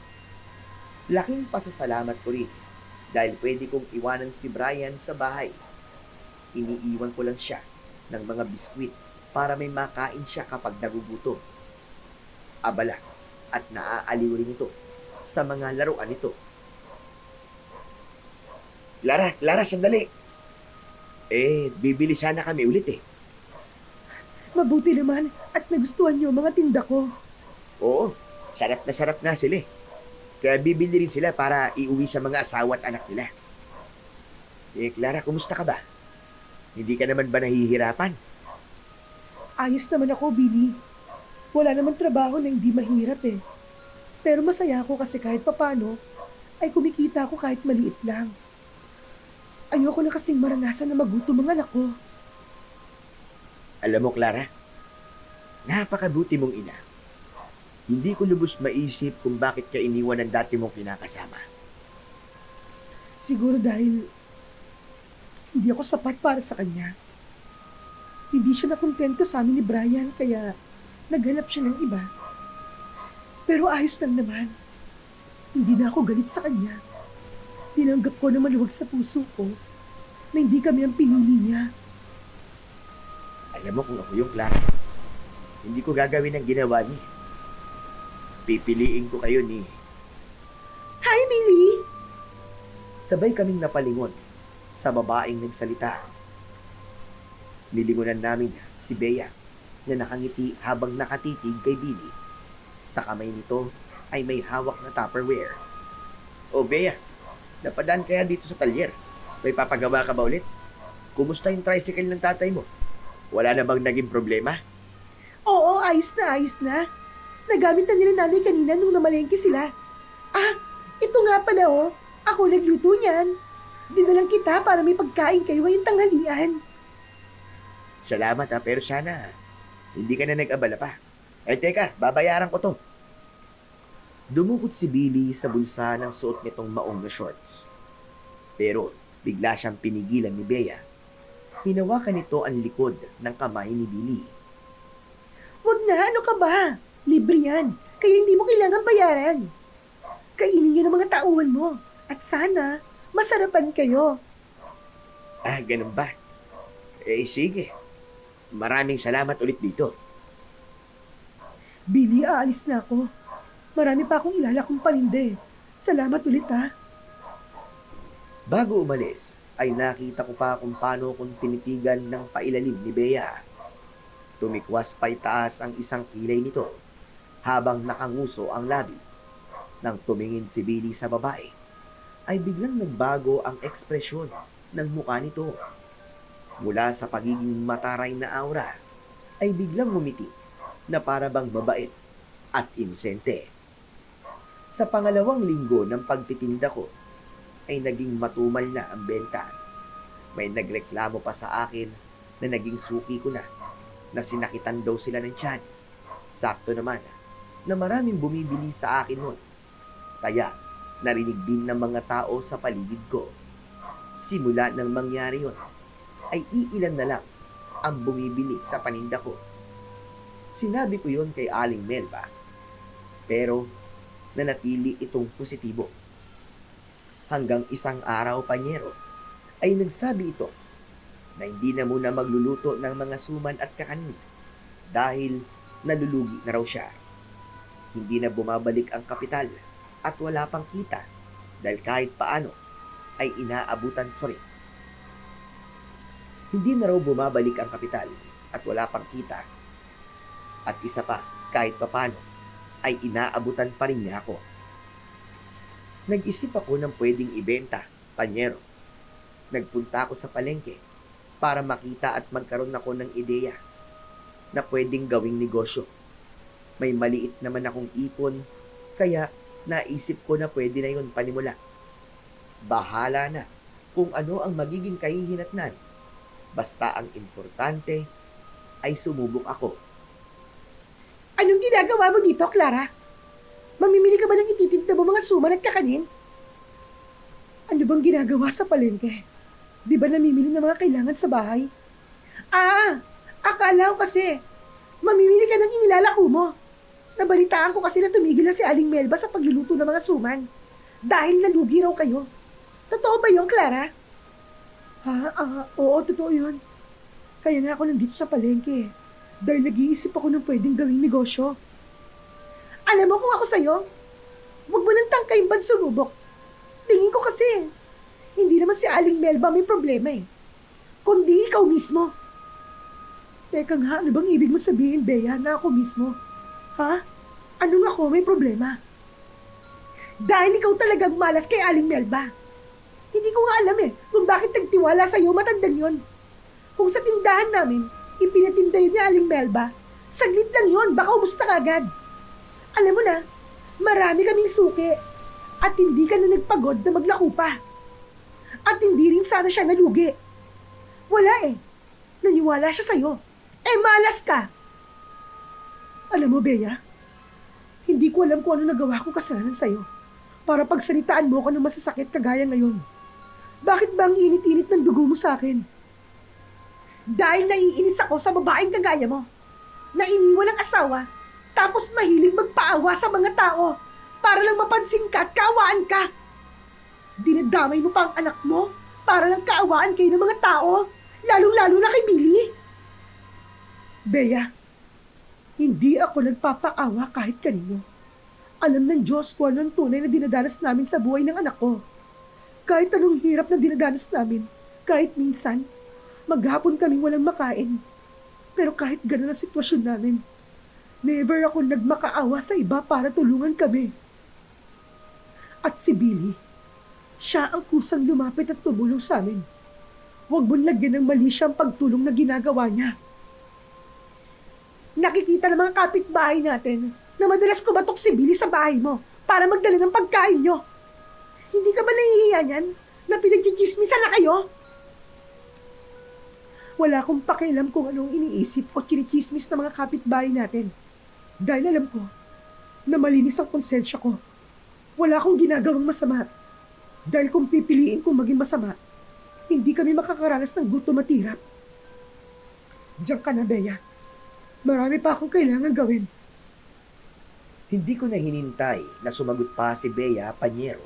Laking pasasalamat ko rin dahil pwede kong iwanan si Brian sa bahay. Iniiwan ko lang siya ng mga biskwit para may makain siya kapag nagugutom. Abala at naaaliw rin ito sa mga laruan nito. Clara, sandali. Bibili sana kami ulit eh. Mabuti naman at nagustuhan niyo ang mga tinda ko. Oo, sarap na sila eh. Kaya bibili rin sila para iuwi sa mga asawa at anak nila. Clara, kumusta ka ba? Hindi ka naman ba nahihirapan? Ayos naman ako, Billy. Wala namang trabaho na hindi mahirap eh. Pero masaya ako kasi kahit papano, ay kumikita ako kahit maliit lang. Ayoko na kasing maranasan na magutom ang anak ko. Alam mo, Clara, napakabuti mong ina. Hindi ko lubos maisip kung bakit ka iniwan ng dati mong kinakasama. Siguro dahil hindi ako sapat para sa kanya. Hindi siya nakontento sa amin ni Brian kaya naghanap siya ng iba. Pero ayos lang naman. Hindi na ako galit sa kanya. Tinanggap ko na maluwag sa puso ko na hindi kami ang pinili niya. Alam mo kung ako yung Clara, hindi ko gagawin ang ginawa niya. Pipiliin ko kayo ni... Hi, Billy! Sabay kaming napalingon sa babaeng nagsalita. Nilingunan namin si Bea na nakangiti habang nakatitig kay Billy. Sa kamay nito ay may hawak na Tupperware. O Bea, napadaan kaya dito sa talyer? May papagawa ka ba ulit? Kumusta yung tricycle ng tatay mo? Wala na bang naging problema? Oo, ayos na. Nagamit na nila nanay kanina nung namalengke sila. Ah, ito nga pala oh. Ako nagluto niyan. Dinalang kita para may pagkain kayo ngayong tanghalian. Salamat pero sana hindi ka na nag-abala pa. Teka, babayaran ko to. Dumukot si Billy sa bulsa ng suot nitong maong na shorts. Pero bigla siyang pinigilan ni Bea. Hinawakan nito ang likod ng kamay ni Billy. Wag na, ano ka ba? Libre yan, kaya hindi mo kailangan bayaran. Kainin niyo ng mga tauhan mo. At sana, masarapan kayo. Ganun ba? Sige. Maraming salamat ulit dito. Billy, aalis na ako. Marami pa akong ilalakong paninda. Salamat ulit ha. Bago umalis, ay nakita ko pa kung paano kung tinitigan ng pailalim ni Bea. Tumikwas pa itaas ang isang kilay nito habang nakanguso ang labi. Nang tumingin si Billy sa babae, ay biglang nagbago ang ekspresyon ng mukha nito. Mula sa pagiging mataray na aura, ay biglang ngumiti na para bang mabait at inosente. Sa pangalawang linggo ng pagtitinda ko, ay naging matumal na ang benta. May nagreklamo pa sa akin na naging suki ko na sinakitan daw sila ng tiyan. Sakto naman na maraming bumibili sa akin nun. Kaya narinig din ng mga tao sa paligid ko. Simula nang mangyari yon, ay iilan na lang ang bumibili sa paninda ko. Sinabi ko yon kay Aling Melba, pero nanatili itong positibo. Hanggang isang araw, panyero, ay nagsabi ito na hindi na muna magluluto ng mga suman at kakanin dahil nalulugi na raw siya. Hindi na bumabalik ang kapital at wala pang kita dahil kahit paano ay inaabutan ko rin. Hindi na raw bumabalik ang kapital at wala pang kita. At isa pa, kahit paano ay inaabutan pa rin niya ako. Nag-isip ako ng pwedeng ibenta, panyero. Nagpunta ako sa palengke para makita at magkaroon ako ng ideya na pwedeng gawing negosyo. May maliit naman akong ipon, kaya naisip ko na pwede na yun panimula. Bahala na kung ano ang magiging kahihinatnan. Basta ang importante ay sumubok ako. Anong ginagawa mo dito, Clara? Mamimili ka ba ng ititinda mo mga suman at kakanin? Ano bang ginagawa sa palengke? Di ba namimili ng mga kailangan sa bahay? Akala ko kasi, mamimili ka ng inilalako mo. Nabalitaan ko kasi na tumigil na si Aling Melba sa pagluluto ng mga suman. Dahil nalugi raw kayo. Totoo ba yun, Clara? Oo, totoo yun. Kaya nga ako nandito sa palengke. Dahil nag-iisip ako ng pwedeng gawing negosyo. Alam mo kung ako sa'yo, huwag mo nang tangkayin ba't sumubok. Tingin ko kasi, hindi naman si Aling Melba may problema eh. Kundi ikaw mismo. Teka nga, ano bang ibig mo sabihin, Bea, na ako mismo? Ha? Anong ako may problema? Dahil ikaw talagang malas kay Aling Melba. Hindi ko nga alam eh kung bakit nagtiwala sa'yo matandang yun. Kung sa tindahan namin, ipinatinda yun ni Aling Melba, saglit lang yun, baka umusta ka agad. Alam mo na, marami kaming suki at hindi ka na nagpagod na maglako pa. At hindi rin sana siya nalugi. Wala eh. Naniwala siya sa'yo. Malas ka. Alam mo, Bea, hindi ko alam kung ano nagawa kong kasalanan sa'yo para pagsalitaan mo ako ng masasakit kagaya ngayon. Bakit ba ang init-init ng dugo mo sa akin? Dahil naiinis ako sa babaeng kagaya mo na iniwan ng asawa tapos mahilig magpaawa sa mga tao para lang mapansin ka at kaawaan ka. Dinadamay mo pa ang anak mo para lang kaawaan kayo ng mga tao, lalong-lalo na kay Billy. Bea, hindi ako nagpapaawa kahit kanino. Alam ng Diyos kung ano ang tunay na dinadanas namin sa buhay ng anak ko. Kahit anong hirap na dinadanas namin, kahit minsan, maghapon kaming walang makain. Pero kahit gano'n ang sitwasyon namin, never ako nagmakaawa sa iba para tulungan kami. At si Billy, siya ang kusang lumapit at tumulong sa amin. Huwag mong lagyan ng mali siyang pagtulong na ginagawa niya. Nakikita ng mga kapitbahay natin na madalas kumatok si Billy sa bahay mo para magdala ng pagkain nyo. Hindi ka ba nahihiya niyan na pinagchichismisan na kayo? Wala akong pakialam kung anong iniisip o kinichismis ng mga kapitbahay natin. Dahil alam ko na malinis ang konsensya ko. Wala akong ginagawang masama. Dahil kung pipiliin kong maging masama, hindi kami makakaranas ng gutom at hirap. Diyan ka na, Bea. Marami pa akong kailangan gawin. Hindi ko na hinintay na sumagot pa si Bea Panyero.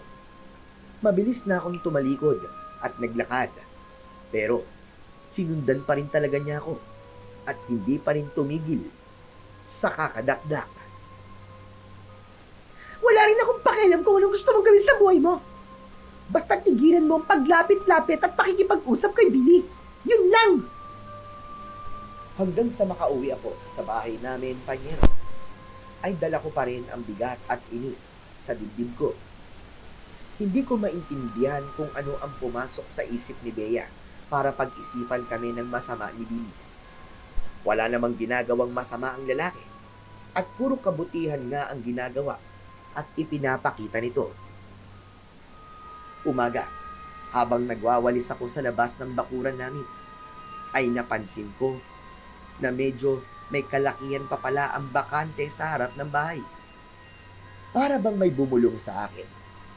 Mabilis na akong tumalikod at naglakad. Pero sinundan pa rin talaga niya ako at hindi pa rin tumigil sa kakadakdak. Wala rin akong pakialam kung anong gusto mong gawin sa buhay mo. Basta tigilan mo ang paglapit-lapit at pakikipag-usap kay Billy. Yun lang! Hanggang sa makauwi ako sa bahay namin, Panyero, ay dala ko pa rin ang bigat at inis sa dibdib ko. Hindi ko maintindihan kung ano ang pumasok sa isip ni Bea para pag-isipan kami ng masama ni Billy. Wala namang ginagawang masama ang lalaki at puro kabutihan nga ang ginagawa at ipinapakita nito. Umaga, habang nagwawalis ako sa labas ng bakuran namin, ay napansin ko na medyo may kalakihan pa pala ang bakante sa harap ng bahay. Para bang may bumulong sa akin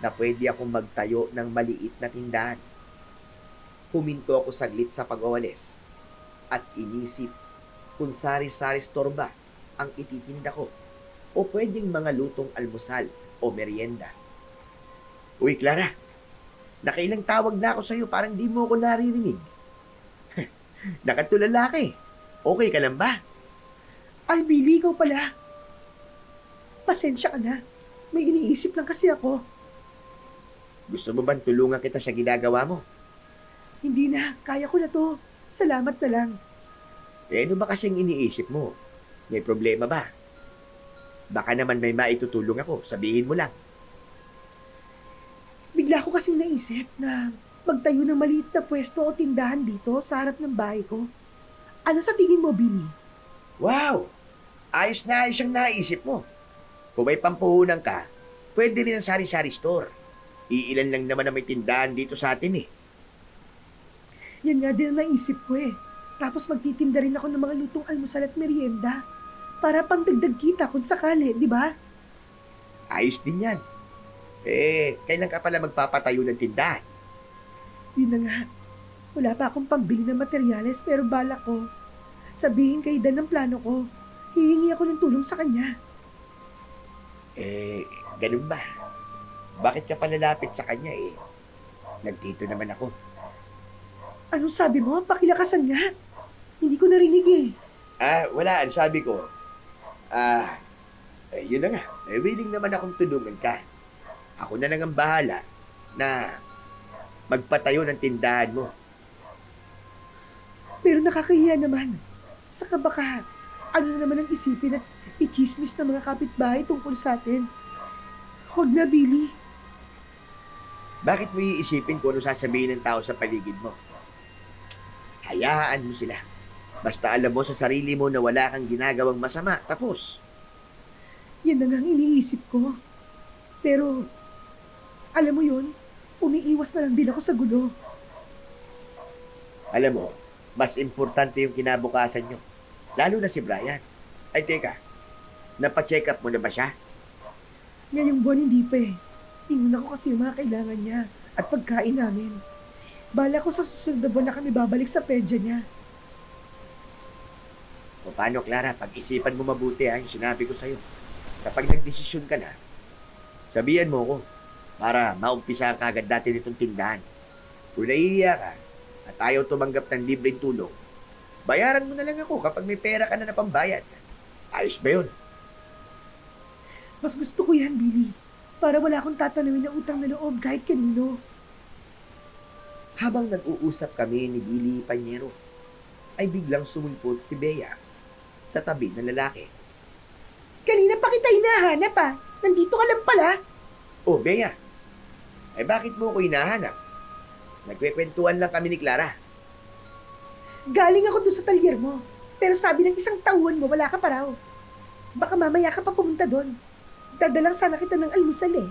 na pwede akong magtayo ng maliit na tindahan. Huminto ako saglit sa pagwawalis at inisip kung sari-sari store ba ang ititinda ko o pwedeng mga lutong almusal o merienda. Uy, Clara, nakailang tawag na ako sa'yo, parang di mo ako naririnig. Nakatulala ka eh. Okay ka lang ba? Ay, Billy, ikaw pala. Pasensya ka na. May iniisip lang kasi ako. Gusto mo bang tulungan kita sa ginagawa mo? Hindi na, kaya ko na to. Salamat na lang. Eh, ano ba kasing iniisip mo? May problema ba? Baka naman may maitutulong ako, sabihin mo lang. Bigla ko kasing naisip na magtayo ng maliit na pwesto o tindahan dito sa harap ng bahay ko. Ano sa tingin mo, Billy? Wow! Ayos na ayos ang naisip mo. Kung may pampuhunan ka, pwede rin ang sari-sari store. Iilan lang naman na may tindahan dito sa atin eh. Yan nga din ang naisip ko eh. Tapos magtitinda rin ako ng mga lutong almusal at merienda. Para pang dagdag kita kung sakali, di ba? Ayos din yan. Kailan ka pala magpapatayo ng tindahan? Yun na nga. Wala pa akong pambili ng materyales pero bala ko. Sabihin kay Dan ang plano ko. Hihingi ako ng tulong sa kanya. Ganun ba? Bakit ka palalapit sa kanya eh? Nagtito naman ako. Anong sabi mo? Pakilakasan nga. Hindi ko narinig eh. Wala. Ang sabi ko, yun na nga. Willing naman akong tulungan ka. Ako na lang ang bahala na magpatayo ng tindahan mo. Pero nakakahiya naman. Saka baka, ano na naman ang isipin at ichismis ng mga kapitbahay tungkol sa atin. Huwag na, Billy. Bakit mo iisipin kung ano sasabihin ng tao sa paligid mo? Hayaan mo sila. Basta alam mo sa sarili mo na wala kang ginagawang masama. Tapos. Yan na nga ang iniisip ko. Pero, alam mo yun, umiiwas na lang din ako sa gulo. Alam mo, mas importante yung kinabukasan nyo. Lalo na si Brian. Ay, teka. Napa-check up mo na ba siya? Ngayong buwan hindi pa eh. Inuna ko kasi yung mga kailangan niya at pagkain namin. Bala ko sa susunod na buwan na kami babalik sa pedya niya. O paano, Clara? Pag-isipan mo mabuti yung sinabi ko sa'yo. Kapag nagdesisyon ka na, sabihan mo ko para maumpisa ka agad dati nitong tindahan. Kung naiiya ka at ayaw tumanggap ng libreng tulong, bayaran mo na lang ako kapag may pera ka na pambayad. Ayos ba yun? Mas gusto ko yan, Billy. Para wala akong tatanawin ng utang na loob kahit kanino. Habang nag-uusap kami ni Billy Panyero, ay biglang sumulpot si Bea sa tabi ng lalaki. Kanina pa kita hinahanap ah. Nandito ka lang pala. Oh, Bea, ay bakit mo ko hinahanap? Nagkwekwentuhan lang kami ni Clara. Galing ako doon sa talyer mo. Pero sabi ng isang tauhan mo, wala ka pa raw. Baka mamaya ka pa pumunta doon. Dadalang sana kita ng almusal eh.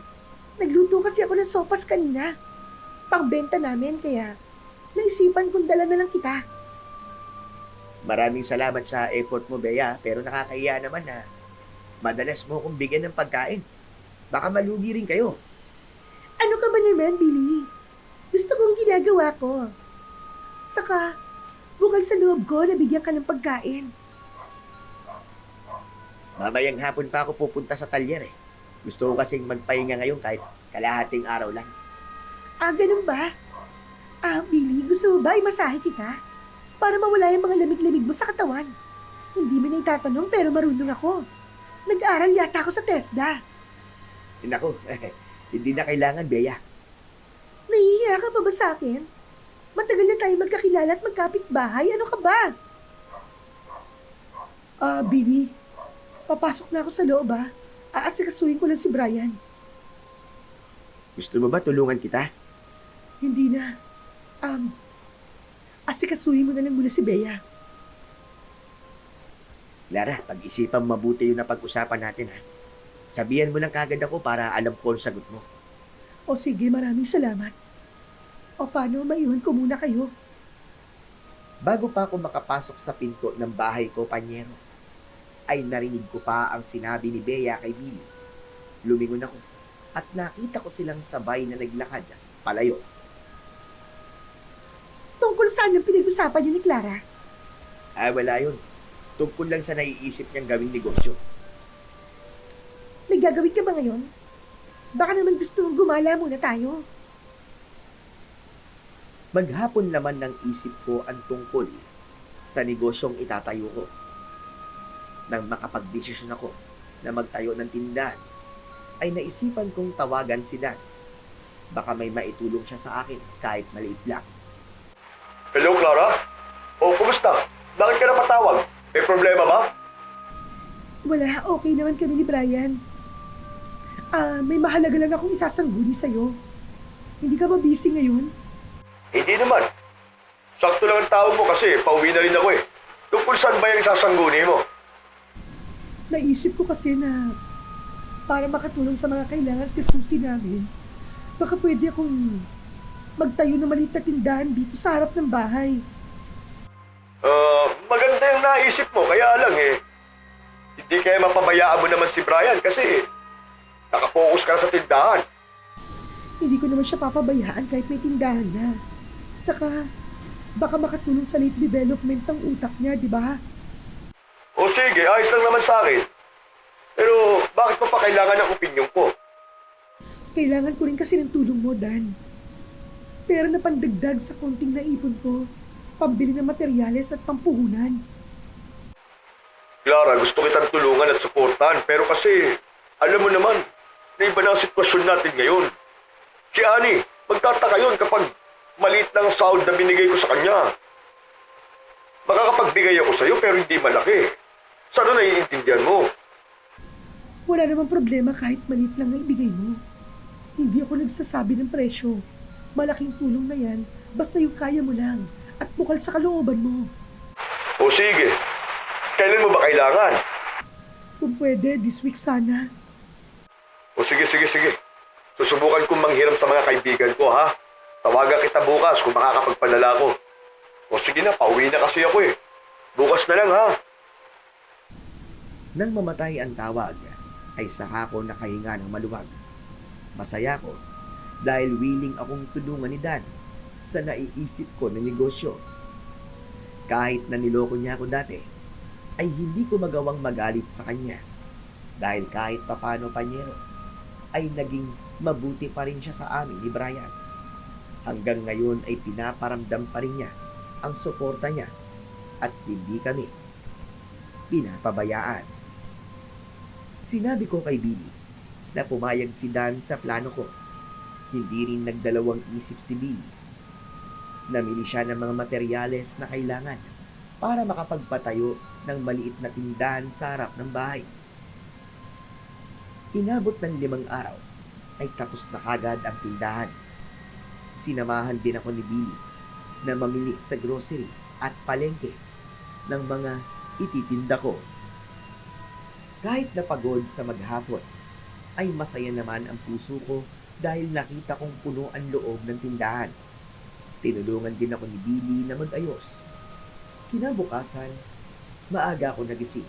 Nagluto kasi ako ng sopas kanina. Pangbenta namin, kaya naisipan kong dala na lang kita. Maraming salamat sa effort mo, Bea, pero nakakahiya naman na madalas mo kong bigyan ng pagkain. Baka malugi rin kayo. Ano ka ba naman, Billy? Gusto kong ginagawa ko. Saka, bukal sa loob ko na bigyan ka ng pagkain. Mamayang hapon pa ako pupunta sa talyer eh. Gusto ko kasing magpahinga ngayon kahit kalahating araw lang. Ganun ba? Billy, gusto mo ba imasahe kita? Para mawala yung mga lamig-lamig mo sa katawan. Hindi mo na itatanong pero marunong ako. Nag-aral yata ako sa TESDA. Naku, hindi na kailangan, Bea. Nahihiya ka pa ba sa akin? Matagal na tayo magkakilala at magkapit-bahay. Ano ka ba? Billy, papasok na ako sa loob Aasikasuhin ko lang si Brian. Gusto mo ba tulungan kita? Hindi na. Asikasuhin mo na lang muna si Bea. Clara, pag-isipan mabuti yung napag-usapan natin ha. Sabihan mo lang kagad ako para alam ko ang sagot mo. O sige, maraming salamat. O paano, maiwan ko muna kayo? Bago pa ako makapasok sa pinto ng bahay ko, Panyero, ay narinig ko pa ang sinabi ni Bea kay Billy. Lumingon ako at nakita ko silang sabay na naglakad palayo. Tungkol saan ang pinag-usapan niyo ni Clara? Wala yun. Tungkol lang sa naiisip niyang gawing negosyo. May gagawin ka ba ngayon? Baka naman gusto mong gumala muna tayo. Maghapon naman ng isip ko ang tungkol sa negosyong itatayo ko. Nang makapagdesisyon ako na magtayo ng tindahan, ay naisipan kong tawagan si Dan. Baka may maitulong siya sa akin kahit maliit lang. Hello, Clara? Kumusta? Bakit ka napatawag? May problema ba? Wala, okay naman kami ni Brian. May mahalaga lang akong isasangguni sa'yo. Hindi ka ba busy ngayon? Hindi naman. Sakto lang ang tawag mo kasi pauwi na rin ako eh. Tungkol saan ba yung sasangguni mo? Naisip ko kasi na para makatulong sa mga kailangan kasusi namin, baka pwede akong magtayo ng maliit na tindahan dito sa harap ng bahay. Maganda yung naisip mo, kaya lang eh. Hindi kaya mapabayaan mo naman si Brian kasi nakapokus ka na sa tindahan. Hindi ko naman siya papabayaan kahit may tindahan na. Saka, baka makatulong sa late development ng utak niya, di ba? O sige, ayos lang naman sa akin. Pero bakit mo pa kailangan ng opinyon ko? Kailangan ko rin kasi ng tulong mo, Dan. Pera na pandagdag sa konting naipon ko, pambili ng materyales at pampuhunan. Clara, gusto kitang tulungan at suportahan pero kasi alam mo naman, na iba na ang sitwasyon natin ngayon. Si Annie, magtataka yun kapag maliit lang ang sahod na binigay ko sa kanya. Makakapagbigay ako sa'yo pero hindi malaki. Sana naiintindihan mo? Wala namang problema kahit maliit lang ang ibigay mo. Hindi ako nagsasabi ng presyo. Malaking tulong na yan, basta yung kaya mo lang at bukal sa kalooban mo. O sige, kailan mo ba kailangan? Kung pwede, this week sana. O sige. Susubukan kong manghiram sa mga kaibigan ko, ha? Tawagan kita bukas kung makakapagpadala ko. O sige na, pauwi na kasi ako eh. Bukas na lang, ha? Nang mamatay ang tawag, ay saka ko nakahinga ng maluwag. Masaya ko dahil willing akong tulungan ni Dan sa naiisip ko na negosyo. Kahit na niloko niya ako dati, ay hindi ko magawang magalit sa kanya. Dahil kahit papano panyero, ay naging mabuti pa rin siya sa amin ni Brian. Hanggang ngayon ay pinaparamdam pa rin niya ang suporta niya at hindi kami pinapabayaan. Sinabi ko kay Billy na pumayag si Dan sa plano ko. Hindi rin nagdalawang isip si Billy. Namili siya ng mga materyales na kailangan para makapagpatayo ng maliit na tindahan sa harap ng bahay. Inabot ng 5 araw ay tapos na kagad ang tindahan. Sinamahan din ako ni Billy na mamili sa grocery at palengke ng mga ititinda ko. Kahit napagod sa maghapon, ay masaya naman ang puso ko dahil nakita kong puno ang loob ng tindahan. Tinulungan din ako ni Billy na mag-ayos. Kinabukasan, maaga ako nagising.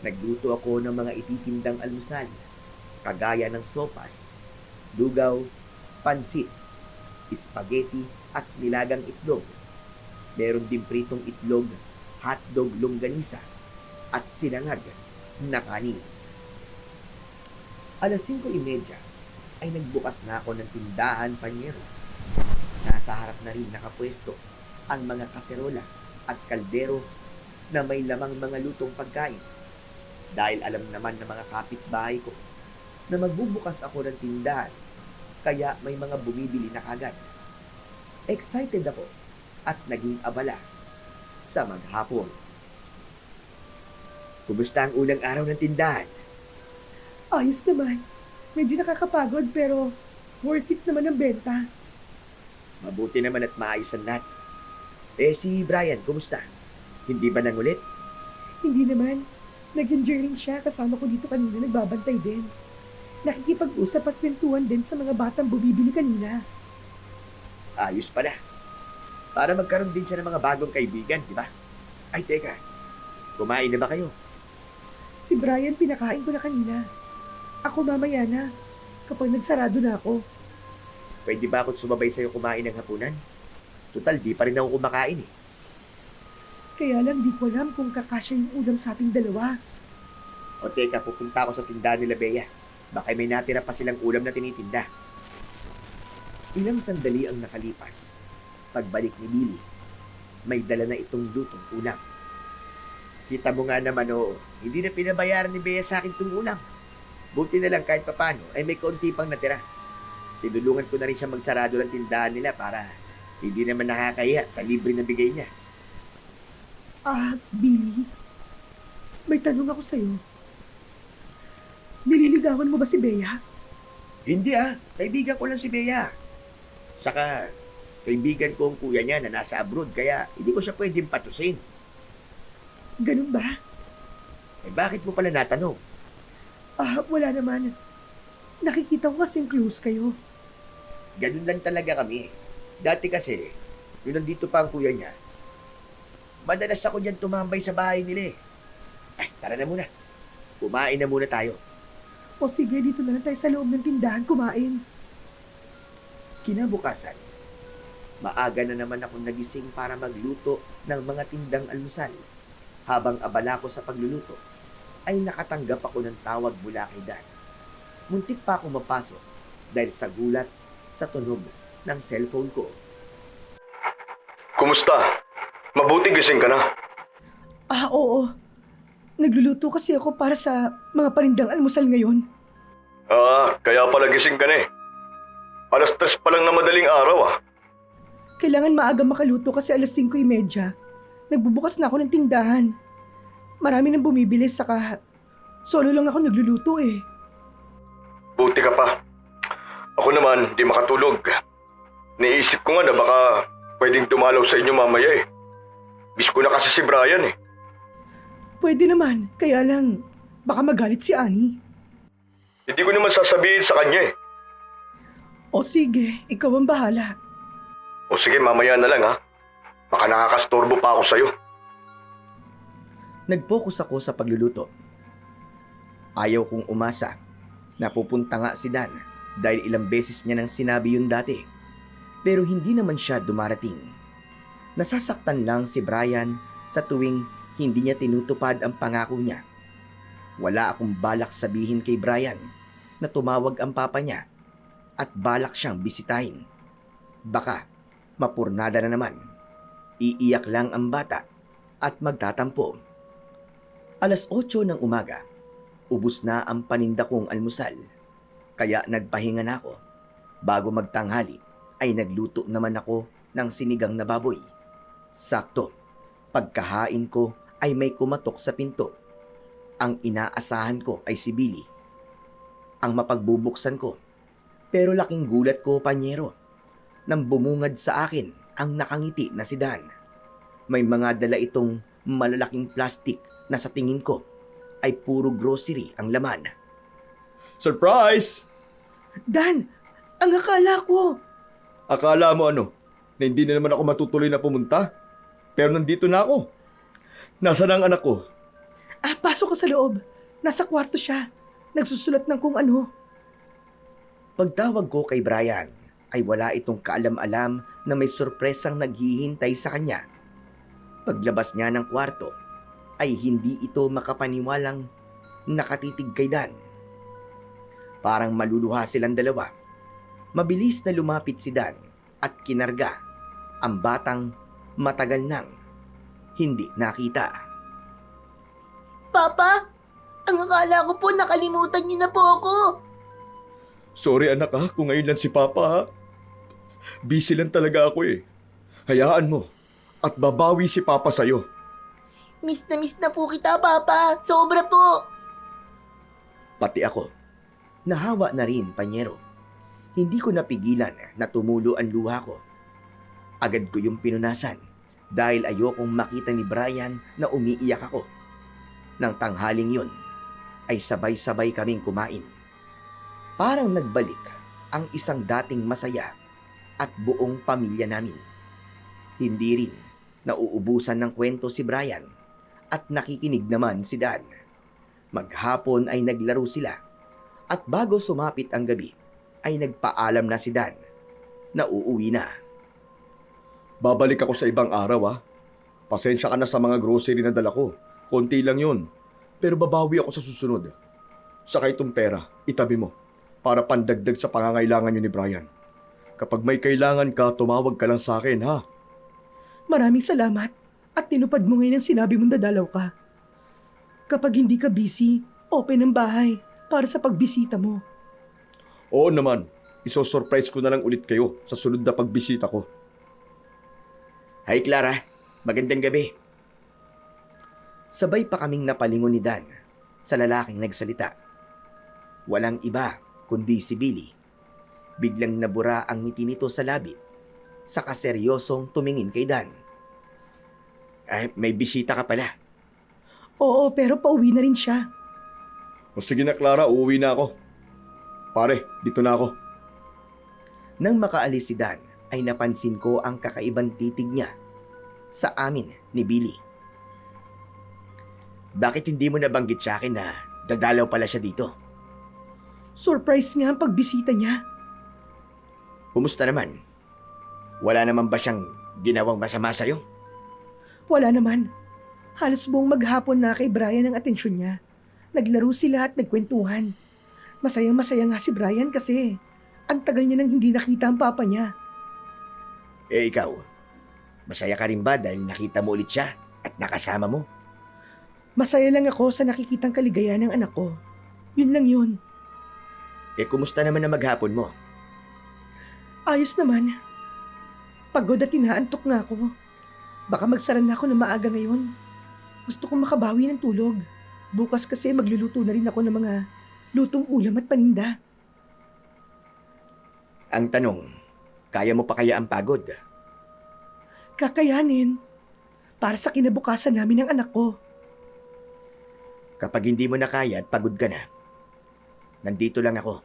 Nagluto ako ng mga ititindang almusal, kagaya ng sopas, lugaw, pansit, spaghetti at nilagang itlog. Meron din pritong itlog, hotdog longganisa at sinangag na kanin. 5:30 ay nagbukas na ako ng tindahan panyero. Nasa harap na rin nakapwesto ang mga kaserola at kaldero na may lamang mga lutong pagkain. Dahil alam naman ng mga kapitbahay ko na magbubukas ako ng tindahan, kaya may mga bumibili na agad. Excited ako at naging abala sa maghapon. Kumusta ang unang araw ng tindahan? Ayos naman. Medyo nakakapagod pero worth it naman ang benta. Mabuti naman at maayos ang lahat. Si Brian, kumusta? Hindi ba nangulit? Hindi naman. Nag-enjoy rin siya kasama ko dito kanina, nagbabantay din. Nakikipag-usap at kwentuhan din sa mga batang bumibili kanina. Ayos pala. Para magkaroon din siya ng mga bagong kaibigan, di ba? Ay, teka. Kumain na ba kayo? Si Brian pinakain ko na kanina. Ako mamaya na, kapag nagsarado na ako. Pwede ba akong sumabay sa'yo kumain ng hapunan? Total, di pa rin ako kumakain eh. Kaya lang di ko alam kung kakasya yung ulam sa ating dalawa. O teka, pupunta ako sa tindahan nila Bea. Baka may natira pa silang ulam na tinitinda. Ilang sandali ang nakalipas. Pagbalik ni Billy, may dala na itong lutong ulam. Kita mo nga naman, hindi na pinabayaran ni Bea sa akin itong ulam. Buti na lang kahit papano ay may konti pang natira. Tinulungan ko na rin siya magsarado ng tindahan nila para hindi naman nakakahiya sa libre na bigay niya. Billy, may tanong ako sa'yo. Nililigawan mo ba si Bea? Hindi kaibigan ko lang si Bea. Saka, Kaibigan ko ang kuya niya na nasa abroad kaya hindi ko siya pwedeng patusin. Ganun ba? Eh bakit mo pala natanong? Wala naman. Nakikita ko kasing close kayo. Ganun lang talaga kami. Dati kasi, nung nandito pa ang kuya niya, madalas ako dyan tumambay sa bahay nila eh. Ay, tara na muna. Kumain na muna tayo. O sige, dito na lang tayo sa loob ng tindahan kumain. Kinabukasan, maaga na naman akong nagising para magluto ng mga tindang almusal. Habang abala ko sa pagluluto, ay nakatanggap ako ng tawag mula kay Dan. Muntik pa akong mapasok dahil sa gulat sa tunog ng cellphone ko. Kumusta? Mabuti gising ka na. Oo. Nagluluto kasi ako para sa mga panindang almusal ngayon. Kaya pala gising ka na eh. 3:00 pa lang na madaling araw ah. Kailangan maaga makaluto kasi 5:30. Nagbubukas na ako ng tindahan. Marami nang bumibili saka solo lang ako nagluluto eh. Buti ka pa. Ako naman, di makatulog. Naisip ko nga na baka pwedeng dumalaw sa inyo mamaya eh. Miss ko na kasi si Brian eh. Pwede naman, kaya lang baka magalit si Annie. Hindi ko naman sasabihin sa kanya eh. O sige, ikaw ang bahala. O sige, mamaya na lang ha. Baka nakakastorbo pa ako sa'yo. Nag-focus ako sa pagluluto. Ayaw kong umasa. Napupunta nga si Dan dahil ilang beses niya nang sinabi yun dati. Pero hindi naman siya dumarating. Nasasaktan lang si Brian sa tuwing hindi niya tinutupad ang pangako niya. Wala akong balak sabihin kay Brian na tumawag ang papa niya at balak siyang bisitahin. Baka mapurnada na naman. Iiyak lang ang bata at magtatampo. 8:00 ng umaga, ubos na ang paninda kong almusal. Kaya nagpahinga na ako. Bago magtanghali, ay nagluto naman ako ng sinigang na baboy. Sakto, pagkahain ko ay may kumatok sa pinto. Ang inaasahan ko ay si Billy. Ang mapagbubuksan ko. Pero laking gulat ko, panyero, nang bumungad sa akin ang nakangiti na si Dan. May mga dala itong malalaking plastic na sa tingin ko ay puro grocery ang laman. Surprise! Dan, ang akala ko. Akala mo ano? Na hindi na naman ako matutuloy na pumunta? Pero nandito na ako. Nasaan ang anak ko? Pasok ka sa loob. Nasa kwarto siya. Nagsusulat ng kung ano. Pagtawag ko kay Brian, ay wala itong kaalam-alam na may sorpresang naghihintay sa kanya. Paglabas niya ng kwarto, ay hindi ito makapaniwalang nakatitig kay Dan. Parang maluluha silang dalawa. Mabilis na lumapit si Dan at kinarga ang batang matagal nang hindi nakita. Papa, ang akala ko po nakalimutan niyo na po ako. Sorry anak ha, kung ngayon lang si Papa ha. Busy lang talaga ako eh. Hayaan mo. At babawi si Papa sa'yo. Miss na po kita, Papa. Sobra po. Pati ako. Nahawa na rin, panyero. Hindi ko napigilan na tumulo ang luha ko. Agad ko yung pinunasan dahil ayokong makita ni Brian na umiiyak ako. Nang tanghaling yun, ay sabay-sabay kaming kumain. Parang nagbalik ang isang dating masaya at buong pamilya namin. Hindi rin nauubusan ng kwento si Brian at nakikinig naman si Dan. Maghapon ay naglaro sila at bago sumapit ang gabi ay nagpaalam na si Dan na uuwi na. Babalik ako sa ibang araw ha. Pasensya ka na sa mga grocery na dala ko. Konti lang yun. Pero babawi ako sa susunod. Saka itong pera, itabi mo. Para pandagdag sa pangangailangan niyo ni Brian. Kapag may kailangan ka, tumawag ka lang sa akin ha. Maraming salamat at tinupad mo ngayon ang sinabi mong dadalaw ka. Kapag hindi ka busy, open ang bahay para sa pagbisita mo. Oo naman, isosurprise ko na lang ulit kayo sa sunod na pagbisita ko. Hi Clara, magandang gabi. Sabay pa kaming napalingon ni Dan sa lalaking nagsalita. Walang iba kundi si Billy. Biglang nabura ang ngiti nito sa labi. saka seryosong tumingin kay Dan. Ay, may bisita ka pala. Oo, pero pauwi na rin siya. O sige na Clara, uuwi na ako. Pare, dito na ako. Nang makaalis si Dan, ay napansin ko ang kakaibang titig niya sa amin ni Billy. Bakit hindi mo nabanggit sa akin na dadalaw pala siya dito? Surprise nga ang pagbisita niya. Kumusta naman? Wala naman ba siyang ginawang masama sa'yo? Wala naman. Halos buong maghapon na kay Brian ang atensyon niya. Naglaro sila at nagkwentuhan. Masayang-masaya nga si Brian kasi ang tagal niya nang hindi nakita ang papa niya. Eh ikaw, masaya ka rin ba dahil nakita mo ulit siya at nakasama mo? Masaya lang ako sa nakikitang kaligayahan ng anak ko. Yun lang yun. Eh kumusta naman ang maghapon mo? Ayos naman. Pagod at inaantok nga ako. Baka magsara na ako ng maaga ngayon. Gusto kong makabawi ng tulog. Bukas kasi magluluto na rin ako ng mga lutong ulam at paninda. Ang tanong, kaya mo pa kaya ang pagod? Kakayanin. Para sa kinabukasan namin ng anak ko. Kapag hindi mo na kaya at pagod ka na, nandito lang ako.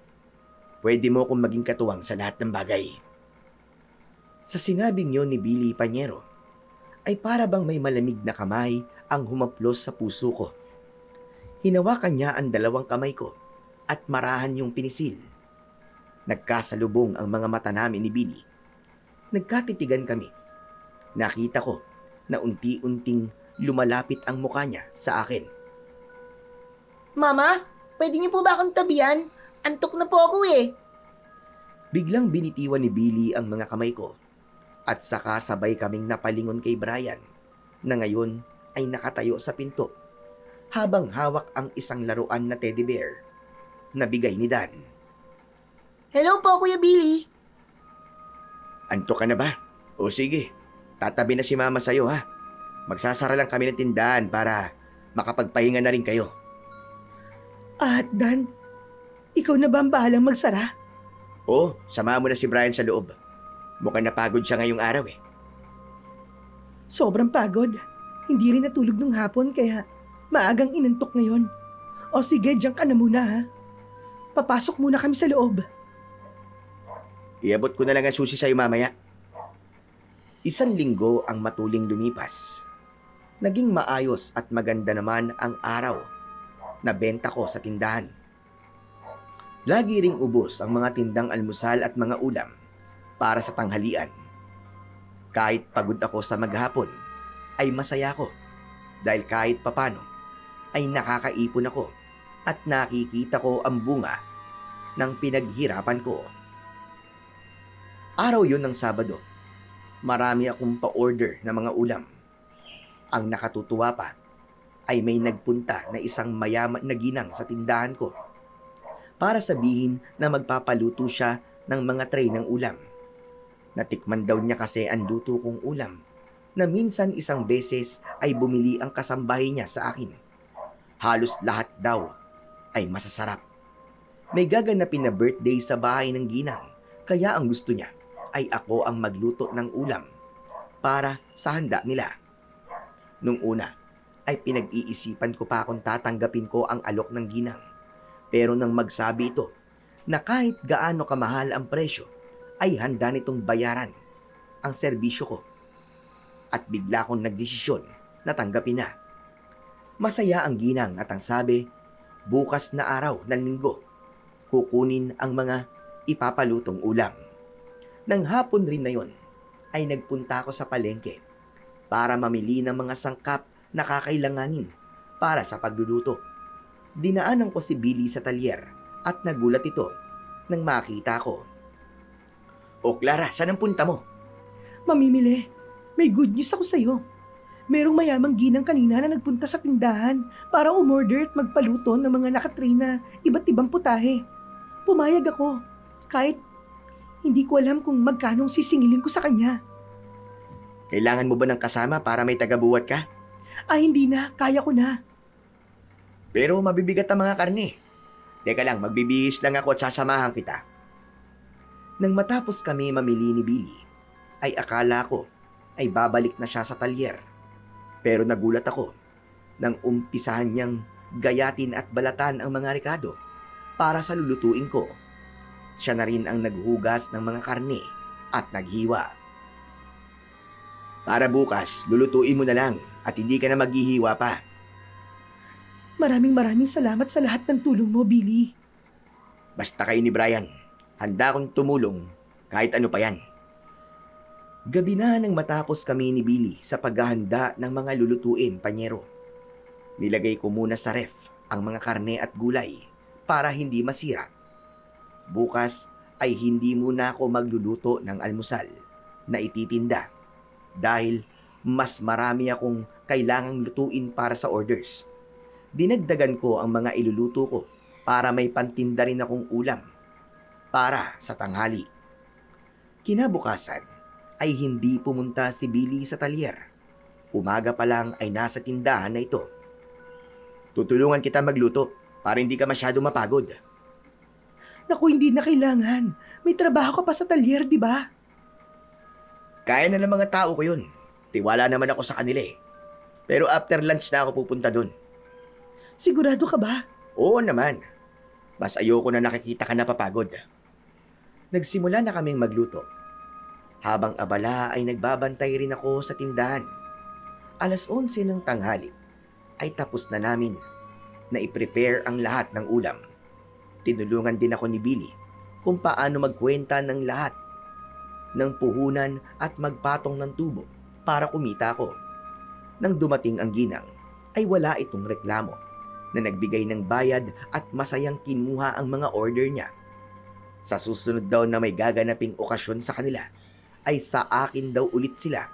Pwede mo akong maging katuwang sa lahat ng bagay. Sa sinabing yun ni Billy Panyero, ay para bang may malamig na kamay ang humaplos sa puso ko. Hinawakan niya ang dalawang kamay ko at marahan yung pinisil. Nagkasalubong ang mga mata namin ni Billy. Nagkatitigan kami. Nakita ko na unti-unting lumalapit ang mukha niya sa akin. Mama, pwede niyo po ba akong tabihan? Antok na po ako eh. Biglang binitiwan ni Billy ang mga kamay ko at saka sabay kaming napalingon kay Brian na ngayon ay nakatayo sa pinto habang hawak ang isang laruan na teddy bear na bigay ni Dan. Hello po, Kuya Billy. Antok ka na ba? O sige, tatabi na si Mama sa'yo ha. Magsasara lang kami ng tindahan para makapagpahinga na rin kayo. At Dan, ikaw na ba ang bahalang magsara? O, sama mo na si Brian sa loob. Mukhang napagod siya ngayong araw eh. Sobrang pagod. Hindi rin natulog nung hapon kaya maagang inantok ngayon. O sige, diyan ka na muna ha. Papasok muna kami sa loob. Iabot ko na lang ang susi sa'yo mamaya. 1 linggo ang matuling lumipas. Naging maayos at maganda naman ang araw na benta ko sa tindahan. Lagi ring ubos ang mga tindang almusal at mga ulam para sa tanghalian. Kahit pagod ako sa maghapon, ay masaya ko dahil kahit papano ay nakakaipon ako at nakikita ko ang bunga ng pinaghirapan ko. Araw yun ng Sabado. Marami akong pa-order na mga ulam. Ang nakatutuwa pa ay may nagpunta na isang mayaman na ginang sa tindahan ko para sabihin na magpapaluto siya ng mga tray ng ulam. Natikman daw niya kasi ang luto kong ulam na minsan isang beses ay bumili ang kasambahay niya sa akin. Halos lahat daw ay masasarap. May gaganapin na birthday sa bahay ng ginang kaya ang gusto niya ay ako ang magluto ng ulam para sa handa nila. Nung una ay pinag-iisipan ko pa kung tatanggapin ko ang alok ng ginang. Pero nang magsabi ito na kahit gaano kamahal ang presyo, ay handa nitong bayaran ang serbisyo ko. At bigla akong nagdesisyon na tanggapin na. Masaya ang ginang at ang sabi, bukas na araw ng linggo, kukunin ang mga ipapalutong ulam. Nang hapon rin na yon, ay nagpunta ako sa palengke para mamili ng mga sangkap na kakailanganin para sa pagluluto. Dinaanan ko si Billy sa talyer at nagulat ito nang makita ko. O Clara, saan ang punta mo? Mamimili, may good news ako sa'yo. Merong mayamang ginang kanina na nagpunta sa tindahan para umorder at magpaluto ng mga nakatray na iba't ibang putahe. Pumayag ako, kahit hindi ko alam kung magkano sisingilin ko sa kanya. Kailangan mo ba ng kasama para may tagabuhat ka? Hindi na, kaya ko na. Pero mabibigat ang mga karne. Teka lang, magbibihis lang ako at sasamahan kita. Nang matapos kami mamili ni Billy, ay akala ko ay babalik na siya sa talyer. Pero nagulat ako nang umpisahan niyang gayatin at balatan ang mga rekado para sa lulutuin ko. Siya na rin ang naghugas ng mga karne at naghiwa. Para bukas, lulutuin mo na lang at hindi ka na maghihiwa pa. Maraming salamat sa lahat ng tulong mo, Billy. Basta kayo ni Brian, handa akong tumulong kahit ano pa yan. Gabi na nang matapos kami ni Billy sa paghahanda ng mga lulutuin, panyero. Nilagay ko muna sa ref ang mga karne at gulay para hindi masira. Bukas ay hindi muna ako magluluto ng almusal na ititinda dahil mas marami akong kailangang lutuin para sa orders. Dinagdagan ko ang mga iluluto ko para may pantinda rin akong ulam para sa tanghali. Kinabukasan ay hindi pumunta si Billy sa talyer. Umaga pa lang ay nasa tindahan na ito. Tutulungan kita magluto para hindi ka masyado mapagod. Naku, hindi na kailangan. May trabaho ka pa sa talyer, di ba? Kaya na ng mga tao ko yun. Tiwala naman ako sa kanila eh. Pero after lunch na ako pupunta dun. Sigurado ka ba? Oo naman. Mas ayoko na nakikita ka napapagod. Nagsimula na kaming magluto. Habang abala ay nagbabantay rin ako sa tindahan. 11:00 ng tanghali ay tapos na namin na i-prepare ang lahat ng ulam. Tinulungan din ako ni Billy kung paano magkwenta ng lahat ng puhunan at magpatong ng tubo para kumita ako. Nang dumating ang ginang ay wala itong reklamo na nagbigay ng bayad at masayang kinuha ang mga order niya. Sa susunod daw na may gaganaping okasyon sa kanila, ay sa akin daw ulit sila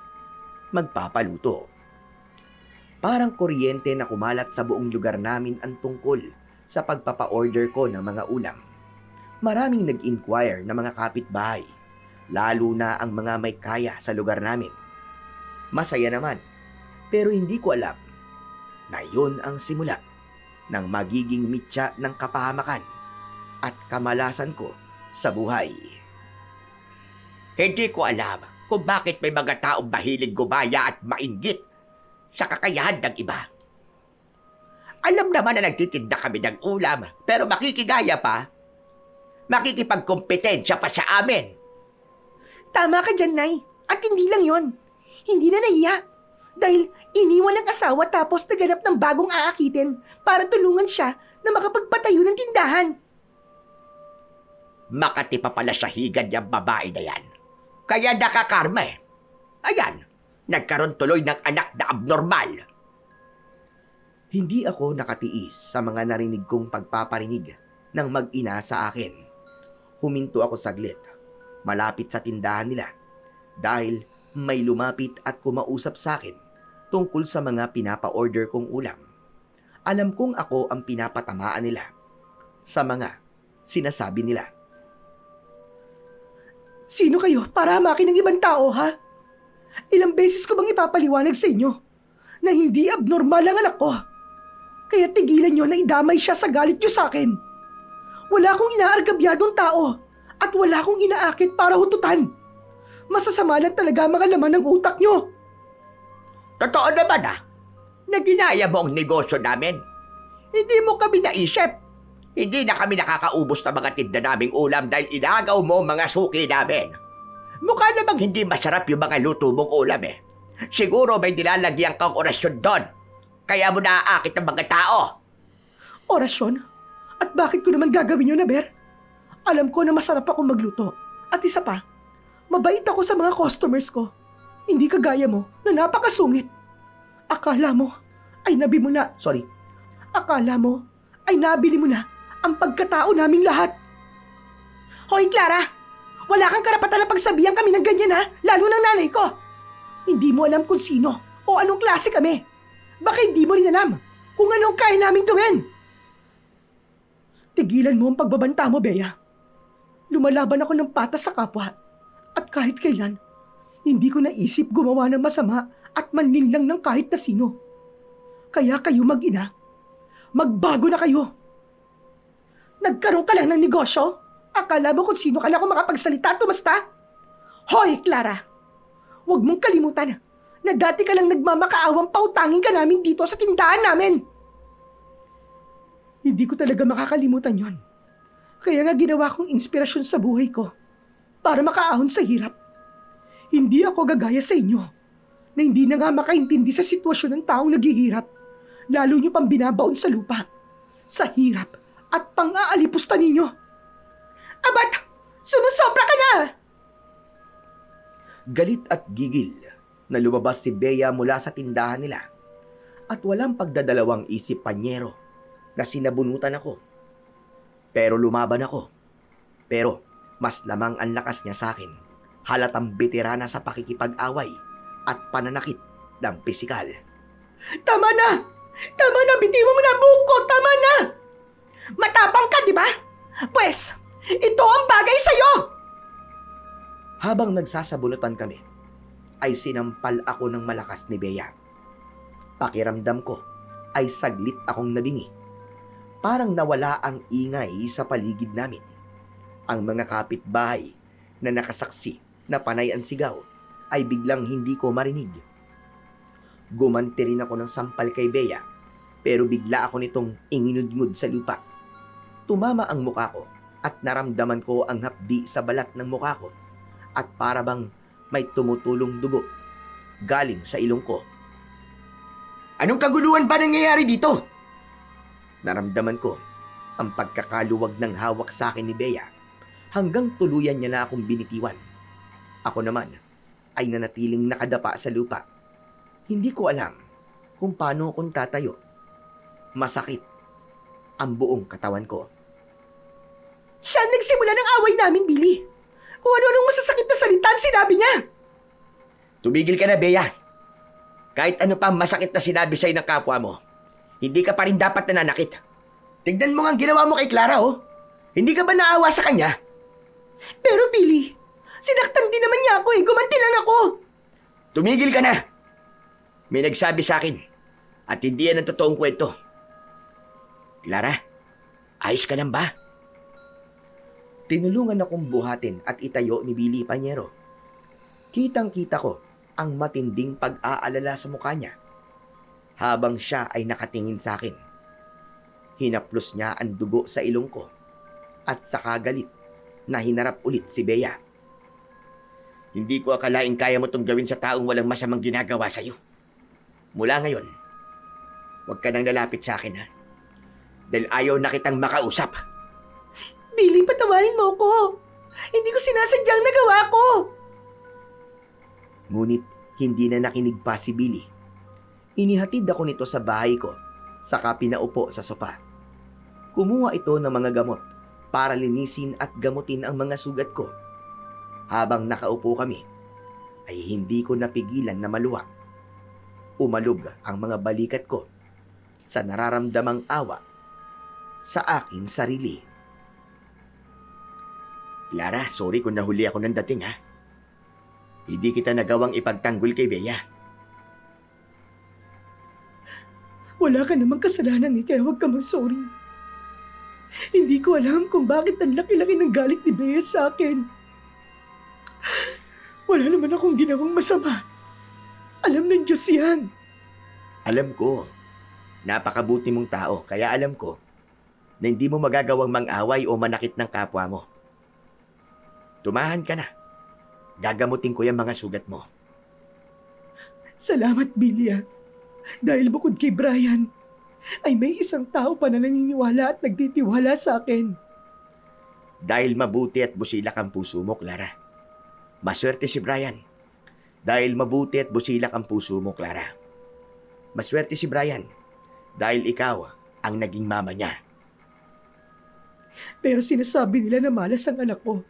magpapaluto. Parang kuryente na kumalat sa buong lugar namin ang tungkol sa pagpapa-order ko ng mga ulam. Maraming nag-inquire na mga kapitbahay, lalo na ang mga may kaya sa lugar namin. Masaya naman, pero hindi ko alam na yun ang simula ng magiging mitya ng kapahamakan at kamalasan ko sa buhay. Hindi ko alam kung bakit may mga taong mahilig gumaya at mainggit sa kakayahan ng iba. Alam naman na nagtitinda kami ng ulam, pero makikigaya pa. Makikipagkompetensya pa sa amin. Tama ka dyan, Nay. At hindi lang yon. Hindi na nahiya. Dahil iniwan ng asawa tapos naganap ng bagong aakitin para tulungan siya na makapagpatayo ng tindahan. Makati pa pala sa higad yung babae na yan. Kaya nakakarma eh. Ayan, nagkaroon tuloy ng anak na abnormal. Hindi ako nakatiis sa mga narinig kong pagpaparinig ng mag-ina sa akin. Huminto ako saglit, malapit sa tindahan nila, dahil may lumapit at kumausap sa akin tungkol sa mga pinapa-order kong ulam. Alam kong ako ang pinapatamaan nila sa mga sinasabi nila. Sino kayo para hamakin ng ibang tao, ha? Ilang beses ko bang ipapaliwanag sa inyo na hindi abnormal ang anak ko? Kaya tigilan nyo na idamay siya sa galit nyo sa akin. Wala akong inaargabyadong tao at wala akong inaakit para hututan. Masasama lang talaga mga laman ng utak nyo. Totoo naman na ginaya mo ang negosyo namin. Hindi mo kami naisip. Hindi na kami nakakaubos ng mga tinda naming ulam dahil inagaw mo mga suki namin. Mukha namang hindi masarap yung mga luto mong ulam eh. Siguro may nilalagyan kang orasyon doon. Kaya mo naaakit ng mga tao. Orasyon? At bakit ko naman gagawin yun, Aber? Alam ko na masarap akong magluto. At isa pa, mabait ako sa mga customers ko. Hindi kagaya mo na napakasungit. Akala mo ay nabili mo na ang pagkatao naming lahat. Hoy, Clara! Wala kang karapatan na pagsabihan kami ng ganyan, ha? Lalo ng nanay ko. Hindi mo alam kung sino o anong klase kami. Baka hindi mo rin alam kung anong kaya naming gawin. Tigilan mo ang pagbabanta mo, Bea. Lumalaban ako ng patas sa kapwa. At kahit kailan, hindi ko naisip gumawa ng masama at manlinlang ng kahit na sino. Kaya kayo mag-ina, magbago na kayo. Nagkaroon ka lang ng negosyo? Akala mo kung sino ka na kung makapagsalita at tumasta? Hoy, Clara! Huwag mong kalimutan na dati ka lang nagmamakaawang pautangin ka namin dito sa tindahan namin. Hindi ko talaga makakalimutan yon. Kaya nga ginawa kong inspirasyon sa buhay ko para makaahon sa hirap. Hindi ako gagaya sa inyo na hindi na nga makaintindi sa sitwasyon ng taong naghihirap. Lalo nyo pang binabaon sa lupa, sa hirap at pang-aalipusta ninyo. Abat, sumusobra ka na! Galit at gigil na lumabas si Bea mula sa tindahan nila at walang pagdadalawang isip Panyero na sinabunutan ako. Pero lumaban ako. Pero mas lamang ang lakas niya sa akin. Halatang veterana sa pakikipag-away at pananakit ng pisikal. Tama na! Tama na! Bitiwan mo na ang buhok ko! Tama na! Matapang ka, di ba? Pwes, ito ang bagay sa'yo! Habang nagsasabunutan kami, ay sinampal ako ng malakas ni Bea. Pakiramdam ko ay saglit akong nabingi. Parang nawala ang ingay sa paligid namin. Ang mga kapitbahay na nakasaksi na panay ang sigaw ay biglang hindi ko marinig. Gumanti rin ako ng sampal kay Bea, pero bigla ako nitong inginudngud sa lupa. Tumama ang muka ko at naramdaman ko ang hapdi sa balat ng muka ko at para bang may tumutulong dugo galing sa ilong ko. Anong kaguluhan ba nangyayari dito? Naramdaman ko ang pagkakaluwag ng hawak sa akin ni Bea hanggang tuluyan niya na akong binitiwan. Ako naman ay nanatiling nakadapa sa lupa. Hindi ko alam kung paano akong tatayo. Masakit ang buong katawan ko. Siya ang nagsimula ng away namin, Billy. Kung ano-anong masasakit na salita ang sinabi niya. Tumigil ka na, Bea. Kahit ano pa masakit na sinabi sa'yo ng kapwa mo, hindi ka pa rin dapat nananakit. Tignan mo nga ang ginawa mo kay Clara, oh. Hindi ka ba naawa sa kanya? Pero Billy, sinaktan din naman niya ako eh. Gumanti lang ako. Tumigil ka na. May nagsabi sa akin at hindi yan ang totoong kwento. Clara, ayos ka lang ba? Tinulungan akong buhatin at itayo ni Billy Panyero. Kitang-kita ko ang matinding pag-aalala sa mukha niya habang siya ay nakatingin sa akin. Hinaplos niya ang dugo sa ilong ko at saka galit na hinarap ulit si Bea. Hindi ko akalaing kaya mo itong gawin sa taong walang masamang ginagawa sa'yo. Mula ngayon, huwag ka nang lalapit sa akin, ha? Dahil ayaw na kitang makausap. Billy, patawarin mo ko. Hindi ko sinasadyang nagawa ko. Ngunit hindi na nakinig pa si Billy. Inihatid ako nito sa bahay ko, saka pinaupo sa sofa. Kumuha ito ng mga gamot para linisin at gamutin ang mga sugat ko. Habang nakaupo kami, ay hindi ko napigilan na maluha. Umalog ang mga balikat ko sa nararamdamang awa sa aking sarili. Clara, sorry kung nahuli ako ng dating, ha? Hindi kita nagawang ipagtanggol kay Bea. Wala ka namang kasalanan eh, kaya huwag ka mag-sorry. Hindi ko alam kung bakit ang laki-laki ng galit ni Bea sa akin. Wala naman akong ginawang masama. Alam ng Diyos yan. Alam ko, napakabuti mong tao, kaya alam ko na hindi mo magagawang mang-away o manakit ng kapwa mo. Tumahan ka na. Gagamutin ko yung mga sugat mo. Salamat, Billy. Dahil bukod kay Brian, ay may isang tao pa na naniniwala at nagtitiwala sa akin. Dahil mabuti at busilak ang puso mo, Clara. Maswerte si Brian. Dahil mabuti at busilak ang puso mo, Clara. Maswerte si Brian. Dahil ikaw ang naging mama niya. Pero sinasabi nila na malas ang anak ko.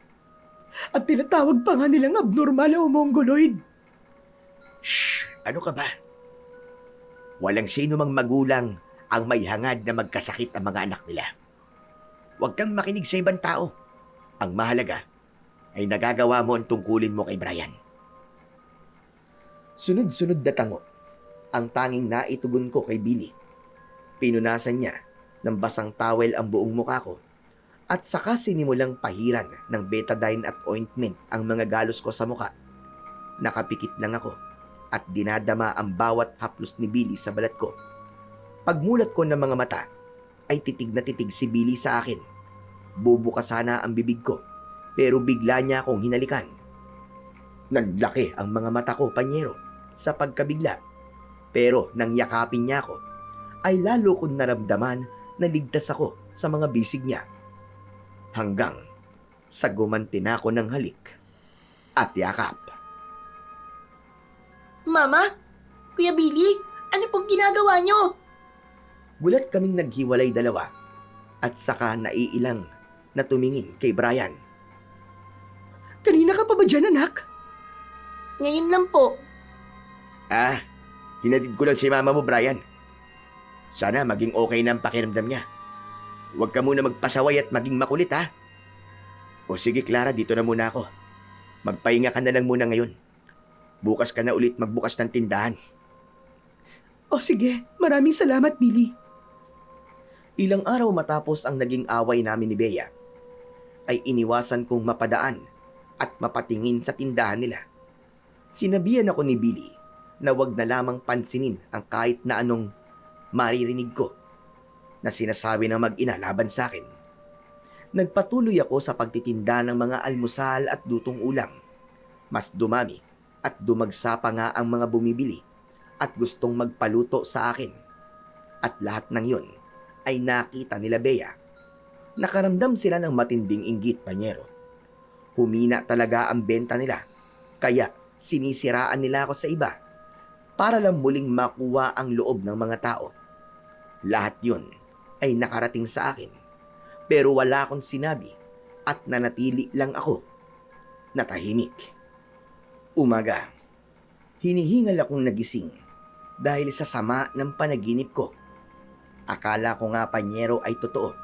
At tinatawag pa nga nilang abnormal o mongoloid. Shh! Ano ka ba? Walang sino mang magulang ang may hangad na magkasakit ang mga anak nila. Huwag kang makinig sa ibang tao. Ang mahalaga ay nagagawa mo ang tungkulin mo kay Brian. Sunod-sunod na tango ang tanging naitugon ko kay Billy. Pinunasan niya ng basang towel ang buong mukha ko at saka sinimulang pahiran ng betadine at ointment ang mga galos ko sa mukha. Nakapikit lang ako at dinadama ang bawat haplos ni Billy sa balat ko. Pagmulat ko ng mga mata, ay titig na titig si Billy sa akin. Bubukas sana ang bibig ko, pero bigla niya akong hinalikan. Nanlaki ang mga mata ko, panyero, sa pagkabigla. Pero nang yakapin niya ako, ay lalo kong naramdaman na ligtas ako sa mga bisig niya. Hanggang sa gumanti na ako ng halik at yakap. Mama? Kuya Billy? Ano pong ginagawa niyo? Gulat kaming naghiwalay dalawa at saka naiilang na tumingin kay Brian. Kanina ka pa ba dyan, anak? Ngayon lang po. Hinatid ko lang si mama mo, Brian. Sana maging okay na ang pakiramdam niya. Huwag ka muna magpasaway at maging makulit, ha? O sige, Clara, dito na muna ako. Magpahinga ka na lang muna ngayon. Bukas ka na ulit magbukas ng tindahan. O sige, maraming salamat, Billy. Ilang araw matapos ang naging away namin ni Bea, ay iniwasan kong mapadaan at mapatingin sa tindahan nila. Sinabihan ako ni Billy na wag na lamang pansinin ang kahit na anong maririnig ko na sinasabi ng mag-ina laban sa akin. Nagpatuloy ako sa pagtitinda ng mga almusal at lutong ulam. Mas dumami at dumagsa pa nga ang mga bumibili at gustong magpaluto sa akin. At lahat ng yun ay nakita nila Bea. Nakaramdam sila ng matinding inggit, panyero. Humina talaga ang benta nila, kaya sinisiraan nila ako sa iba para lang muling makuha ang loob ng mga tao. Lahat yun ay nakarating sa akin, pero wala akong sinabi at nanatili lang ako natahimik. Umaga, hinihingal akong nagising dahil sa sama ng panaginip ko. Akala ko nga, panyero, ay totoo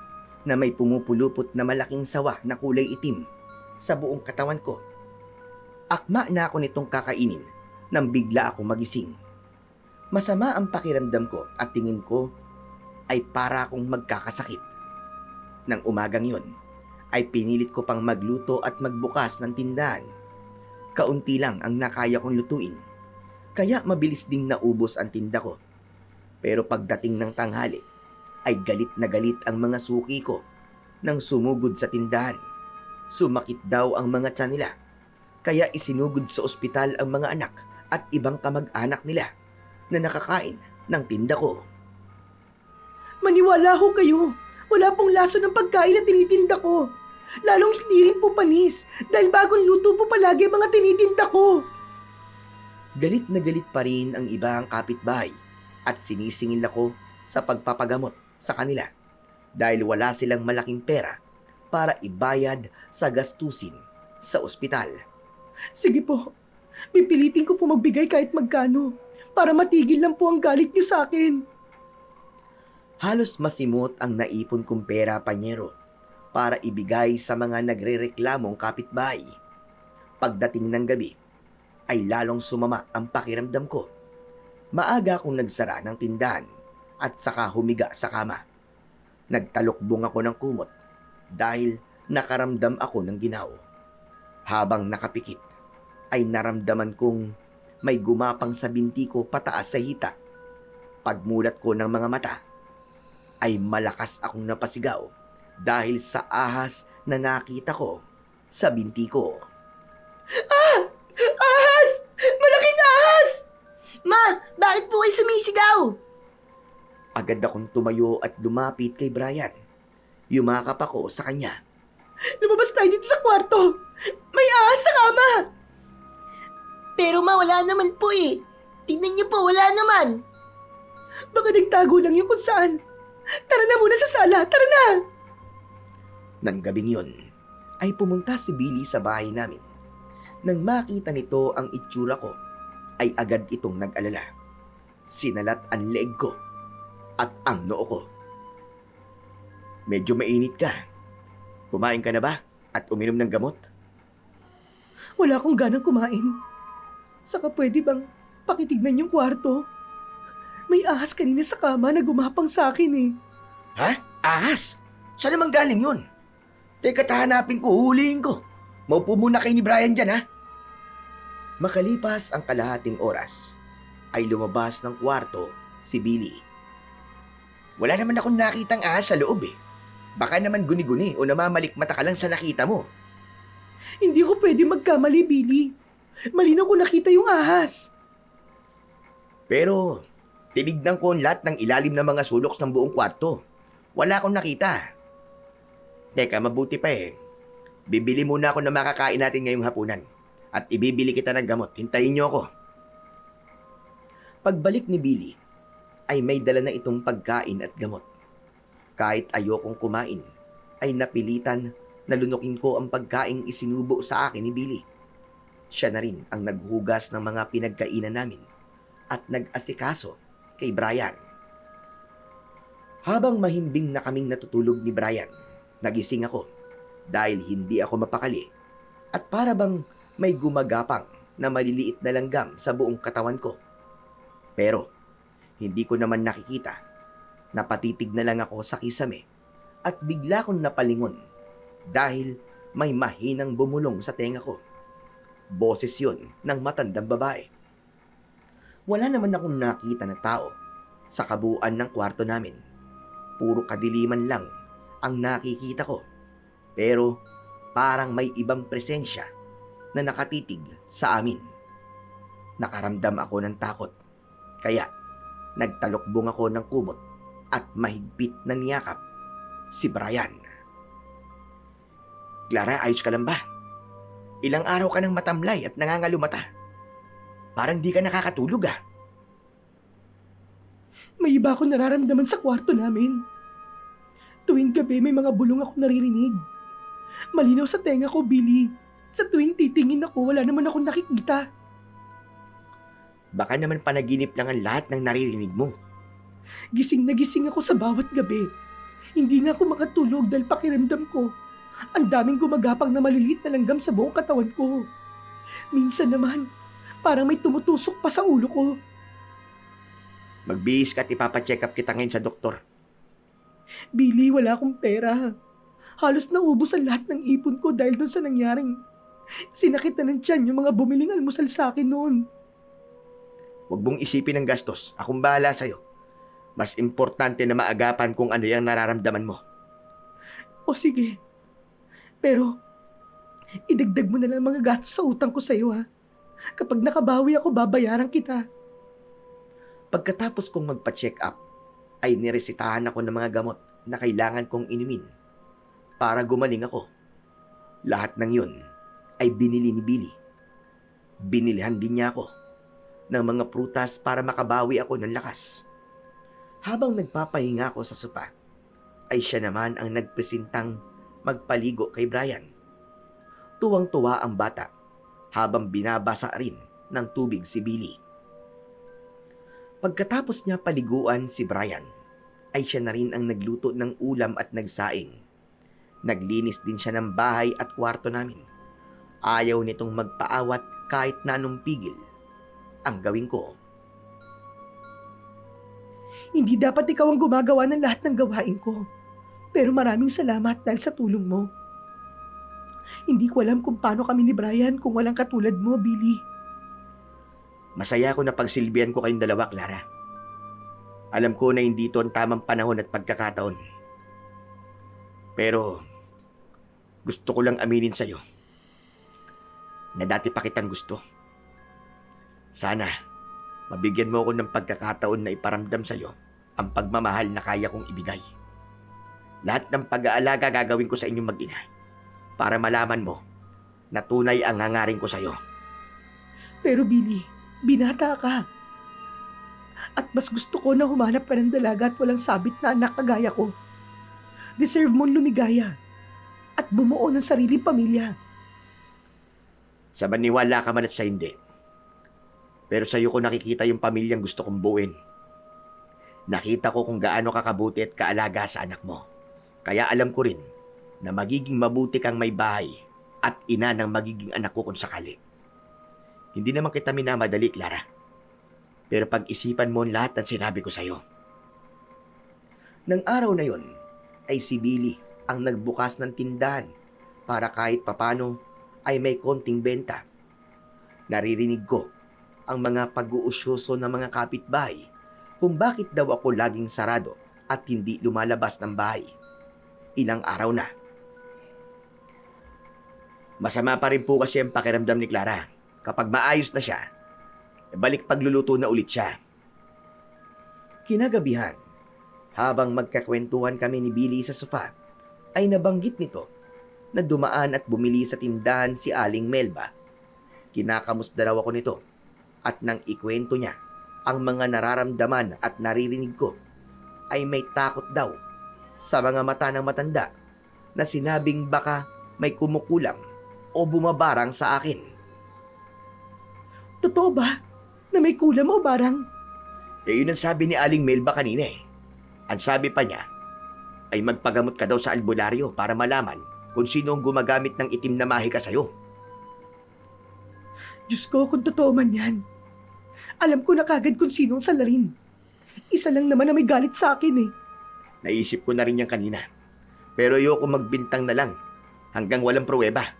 na may pumupulupot na malaking sawa na kulay itim sa buong katawan ko. Akma na ako nitong kakainin nang bigla ako magising. Masama ang pakiramdam ko at tingin ko ay para akong magkakasakit. Nang umagang yon, ay pinilit ko pang magluto at magbukas ng tindahan. Kaunti lang ang nakaya kong lutuin, kaya mabilis ding naubos ang tinda ko. Pero pagdating ng tanghali, ay galit na galit ang mga suki ko nang sumugod sa tindahan. Sumakit daw ang mga tiyan nila, kaya isinugod sa ospital ang mga anak at ibang kamag-anak nila na nakakain ng tinda ko. Maniwala ho kayo. Wala pong laso ng pagkain na tinitinda ko. Lalong hindi rin po panis dahil bagong luto po palagi ang mga tinitinda ko. Galit na galit pa rin ang ibang kapitbahay at sinisingil ako sa pagpapagamot sa kanila dahil wala silang malaking pera para ibayad sa gastusin sa ospital. Sige po, pipilitin ko po magbigay kahit magkano para matigil lang po ang galit niyo sa akin. Halos masimot ang naipon kong pera, panyero, para ibigay sa mga nagrereklamong kapitbahay. Pagdating ng gabi, ay lalong sumama ang pakiramdam ko. Maaga akong nagsara ng tindahan at saka humiga sa kama. Nagtalukbong ako ng kumot dahil nakaramdam ako ng ginaw. Habang nakapikit, ay naramdaman kong may gumapang sa binti ko pataas sa hita. Pagmulat ko ng mga mata, ay malakas akong napasigaw dahil sa ahas na nakita ko sa binti ko. Ahas! Malaking ahas! Ma, bakit po kayo sumisigaw? Agad akong tumayo at lumapit kay Brian. Yumakap ako sa kanya. Lumabas tayo dito sa kwarto. May ahas sa kama. Pero ma, wala naman po eh. Tingnan niyo po, wala naman. Baka nagtago lang yun kung saan. Tara na muna sa sala, tara na! Nang gabing yun, ay pumunta si Billy sa bahay namin. Nang makita nito ang itsura ko, ay agad itong nag-alala. Sinalat ang leeg ko at ang noo ko. Medyo mainit ka. Kumain ka na ba at uminom ng gamot? Wala akong ganang kumain. Saka pwede bang pakitignan yung kwarto? May ahas kanina sa kama na gumapang sa akin eh. Ha? Ahas? Saan naman galing yun? Teka, tahanapin ko, huhulihin ko. Maupo muna kayo ni Brian dyan, ha? Makalipas ang kalahating oras, ay lumabas ng kwarto si Billy. Wala naman akong nakitang ahas sa loob eh. Baka naman guni-guni o namamalikmata ka lang sa nakita mo. Hindi ko pwede magkamali, Billy. Malinaw ko nakita yung ahas. Pero, tinignan ko ang lahat ng ilalim ng mga sulok ng buong kwarto. Wala akong nakita. Teka, mabuti pa eh. Bibili muna ako ng makakain natin ngayong hapunan. At ibibili kita ng gamot. Hintayin niyo ako. Pagbalik ni Billy, ay may dala na itong pagkain at gamot. Kahit ayokong kumain, ay napilitan na lunukin ko ang pagkaing isinubo sa akin ni Billy. Siya na rin ang naghugas ng mga pinagkainan namin at nag-asikaso kay Brian. Habang mahimbing na kaming natutulog ni Brian, nagising ako dahil hindi ako mapakali at para bang may gumagapang na maliliit na langgam sa buong katawan ko. Pero hindi ko naman nakikita. Napatitig na lang ako sa kisame at bigla kong napalingon dahil may mahinang bumulong sa tenga ko. Boses yun ng matandang babae. Wala naman akong nakita na tao sa kabuuan ng kwarto namin. Puro kadiliman lang ang nakikita ko. Pero parang may ibang presensya na nakatitig sa amin. Nakaramdam ako ng takot. Kaya nagtalokbong ako ng kumot at mahigpit na niyakap si Brian. Clara, ayos ka lang ba? Ilang araw ka nang matamlay at nangangalumata. Parang di ka nakakatulog ah. May iba akong nararamdaman sa kwarto namin. Tuwing gabi may mga bulong ako naririnig. Malinaw sa tenga ko, Billy. Sa tuwing titingin ako, wala naman akong nakikita. Baka naman panaginip lang ang lahat ng naririnig mo. Gising na gising ako sa bawat gabi. Hindi nga ako makatulog dahil pakiramdam ko. Ang daming gumagapang na maliliit na langgam sa buong katawan ko. Minsan naman, parang may tumutusok pa sa ulo ko. Magbihis ka at ipapacheck up kita ngayon sa doktor. Billy, wala akong pera. Halos naubos ang lahat ng ipon ko dahil doon sa nangyaring sinakit na ng tiyan yung mga bumiling almusal sa akin noon. Huwag mong isipin ang gastos. Akong bahala sa'yo. Mas importante na maagapan kung ano yung nararamdaman mo. O sige. Pero, idagdag mo na lang mga gastos sa utang ko sa'yo ha. Kapag nakabawi ako, babayaran kita. Pagkatapos kong magpa-check up, ay niresitahan ako ng mga gamot na kailangan kong inumin para gumaling ako. Lahat ng yun ay binili ni Billy. Binilihan din niya ako ng mga prutas para makabawi ako ng lakas. Habang nagpapahinga ako sa sopa, ay siya naman ang nagpresentang magpaligo kay Brian. Tuwang-tuwa ang bata habang binabasa rin ng tubig si Billy. Pagkatapos niya paliguan si Brian, ay siya na rin ang nagluto ng ulam at nagsaing. Naglinis din siya ng bahay at kwarto namin. Ayaw nitong magpaawat kahit na anong pigil ang gawin ko. Hindi dapat ikaw ang gumagawa ng lahat ng gawain ko. Pero maraming salamat dahil sa tulong mo. Hindi ko alam kung paano kami ni Brian kung walang katulad mo, Billy. Masaya ako na pagsilbihan ko kayong dalawa, Clara. Alam ko na hindi ito ang tamang panahon at pagkakataon. Pero, gusto ko lang aminin sa'yo na dati pa kitang gusto. Sana, mabigyan mo ako ng pagkakataon na iparamdam sa'yo ang pagmamahal na kaya kong ibigay. Lahat ng pag-aalaga gagawin ko sa inyong mag-ina para malaman mo na tunay ang hangarin ko sa'yo. Pero Billy, binata ka. At mas gusto ko na humanap ka ng dalaga at walang sabit na anak kagaya ko. Deserve mong lumigaya at bumuo ng sariling pamilya. Sa maniwala ka man at sa hindi. Pero sa'yo ko nakikita yung pamilyang gusto kong buuin. Nakita ko kung gaano kakabuti at kaalaga sa anak mo. Kaya alam ko rin na magiging mabuti kang may bahay at ina ng magiging anak ko kung sakali. Hindi naman kita minamadali, Clara. Pero pag-isipan mo ang lahat ng sinabi ko sa'yo. Nang araw na yon, ay si Billy ang nagbukas ng tindahan para kahit papano ay may konting benta. Naririnig ko ang mga pag-uusyoso ng mga kapitbahay kung bakit daw ako laging sarado at hindi lumalabas ng bahay. Ilang araw na. Masama pa rin po kasi ang pakiramdam ni Clara. Kapag maayos na siya, balik pagluluto na ulit siya. Kinagabihan, habang magkakwentuhan kami ni Billy sa sofa, ay nabanggit nito na dumaan at bumili sa tindahan si Aling Melba. Kinakamusta daw ako nito at nang ikwento niya ang mga nararamdaman at naririnig ko, ay may takot daw sa mga mata ng matanda na sinabing baka may kumukulam o bumabarang sa akin. Totoo ba na may kulam o barang? Yun ang sabi ni Aling Melba kanina eh. Ang sabi pa niya ay magpagamot ka daw sa albularyo para malaman kung sino ang gumagamit ng itim na mahika sa'yo. Diyos ko, kung totoo man yan. Alam ko na kagad kung sino ang salarin. Isa lang naman na may galit sa akin eh. Naisip ko na rin yan kanina. Pero ayoko magbintang na lang hanggang walang pruweba.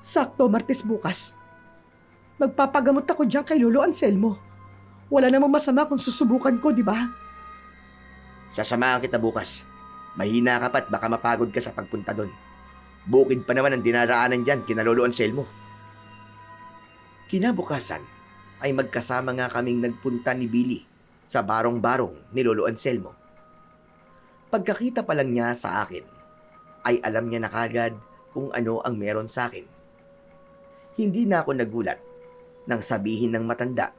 Sakto, Martes bukas. Magpapagamot ako dyan kay Lolo Anselmo. Wala namang masama kung susubukan ko, di ba? Sasamahan kita bukas. Mahina ka pa't baka mapagod ka sa pagpunta doon. Bukid pa naman ang dinaraanan dyan kina Lolo Anselmo. Kinabukasan ay magkasama nga kaming nagpunta ni Billy sa barong-barong ni Lolo Anselmo. Pagkakita pa lang niya sa akin, ay alam niya na kagad kung ano ang meron sa akin. Hindi na ako nagulat nang sabihin ng matanda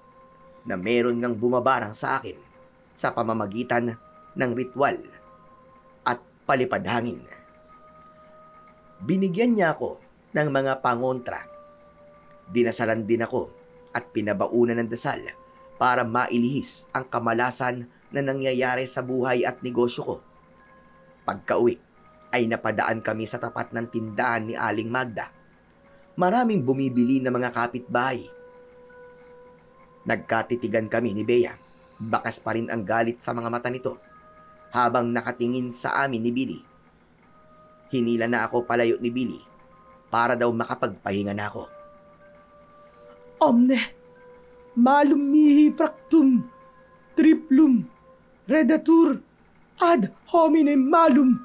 na meron ngang bumabarang sa akin sa pamamagitan ng ritual at palipad hangin. Binigyan niya ako ng mga pangontra. Dinasalan din ako at pinabaunan ng dasal para mailihis ang kamalasan na nangyayari sa buhay at negosyo ko. Pagka-uwi ay napadaan kami sa tapat ng tindahan ni Aling Magda. Maraming bumibili ng mga kapitbahay. Nagkatitigan kami ni Bea. Bakas pa rin ang galit sa mga mata nito habang nakatingin sa amin ni Billy. Hinila na ako palayo ni Billy para daw makapagpahinga na ako. Omne, malum mihi fractum, triplum, redatur, ad hominem malum.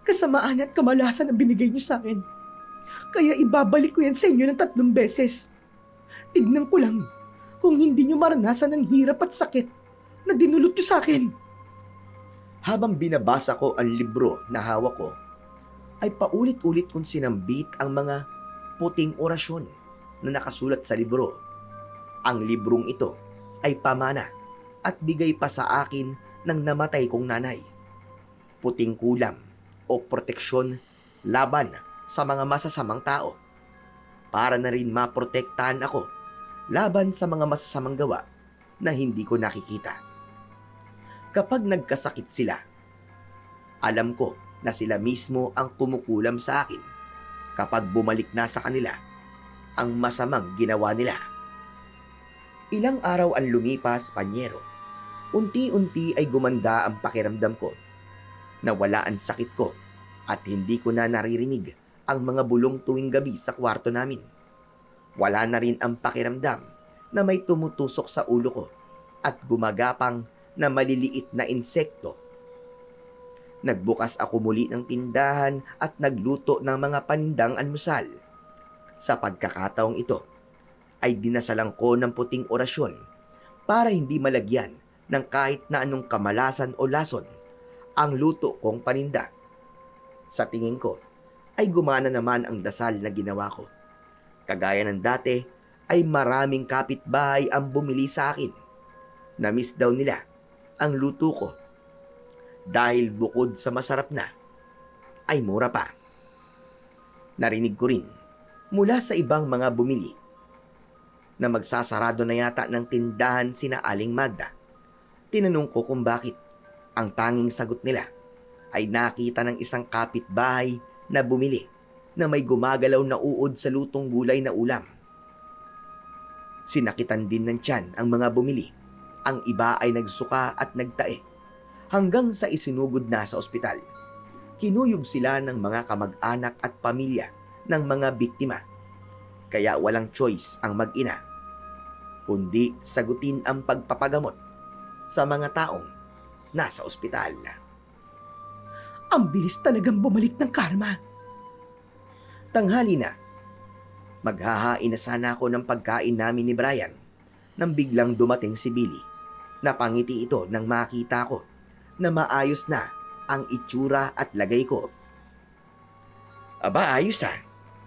Kasamaan at kamalasan ang binigay niyo sa akin. Kaya ibabalik ko yan sa inyo ng 3 beses. Tignan ko lang kung hindi niyo maranasan ang hirap at sakit na dinulot niyo sa akin. Habang binabasa ko ang libro na hawak ko, ay paulit-ulit kong sinambit ang mga puting orasyon na nakasulat sa libro. Ang librong ito ay pamana at bigay pa sa akin ng namatay kong nanay. Puting kulam o proteksyon laban sa mga masasamang tao para na rin maprotektahan ako laban sa mga masasamang gawa na hindi ko nakikita. Kapag nagkasakit sila, alam ko na sila mismo ang kumukulam sa akin kapag bumalik na sa kanila ang masamang ginawa nila. Ilang araw ang lumipas, Panyero. Unti-unti ay gumanda ang pakiramdam ko. Nawala ang sakit ko at hindi ko na naririnig ang mga bulong tuwing gabi sa kwarto namin. Wala na rin ang pakiramdam na may tumutusok sa ulo ko at gumagapang na maliliit na insekto. Nagbukas ako muli ng tindahan at nagluto ng mga panindang almusal. Sa pagkakataong ito, ay dinasalang ko ng puting orasyon para hindi malagyan ng kahit na anong kamalasan o lason ang luto kong paninda. Sa tingin ko, ay gumana naman ang dasal na ginawa ko. Kagaya ng dati, ay maraming kapitbahay ang bumili sa akin. Na-miss daw nila ang luto ko dahil bukod sa masarap na, ay mura pa. Narinig ko rin mula sa ibang mga bumili na magsasarado na yata ng tindahan sina Aling Magda. Tinanong ko kung bakit. Ang tanging sagot nila ay nakita ng isang kapitbahay na bumili na may gumagalaw na uod sa lutong gulay na ulam. Sinakitan din ng tiyan ang mga bumili. Ang iba ay nagsuka at nagtae hanggang sa isinugod na sa ospital. Kinuyog sila ng mga kamag-anak at pamilya ng mga biktima. Kaya walang choice ang mag-ina, kundi sagutin ang pagpapagamot sa mga taong nasa ospital. Ang bilis talagang bumalik ng karma. Tanghali na. Maghahain na sana ako ng pagkain namin ni Brian nang biglang dumating si Billy. Napangiti ito nang makita ko na maayos na ang itsura at lagay ko. Aba, ayos ah.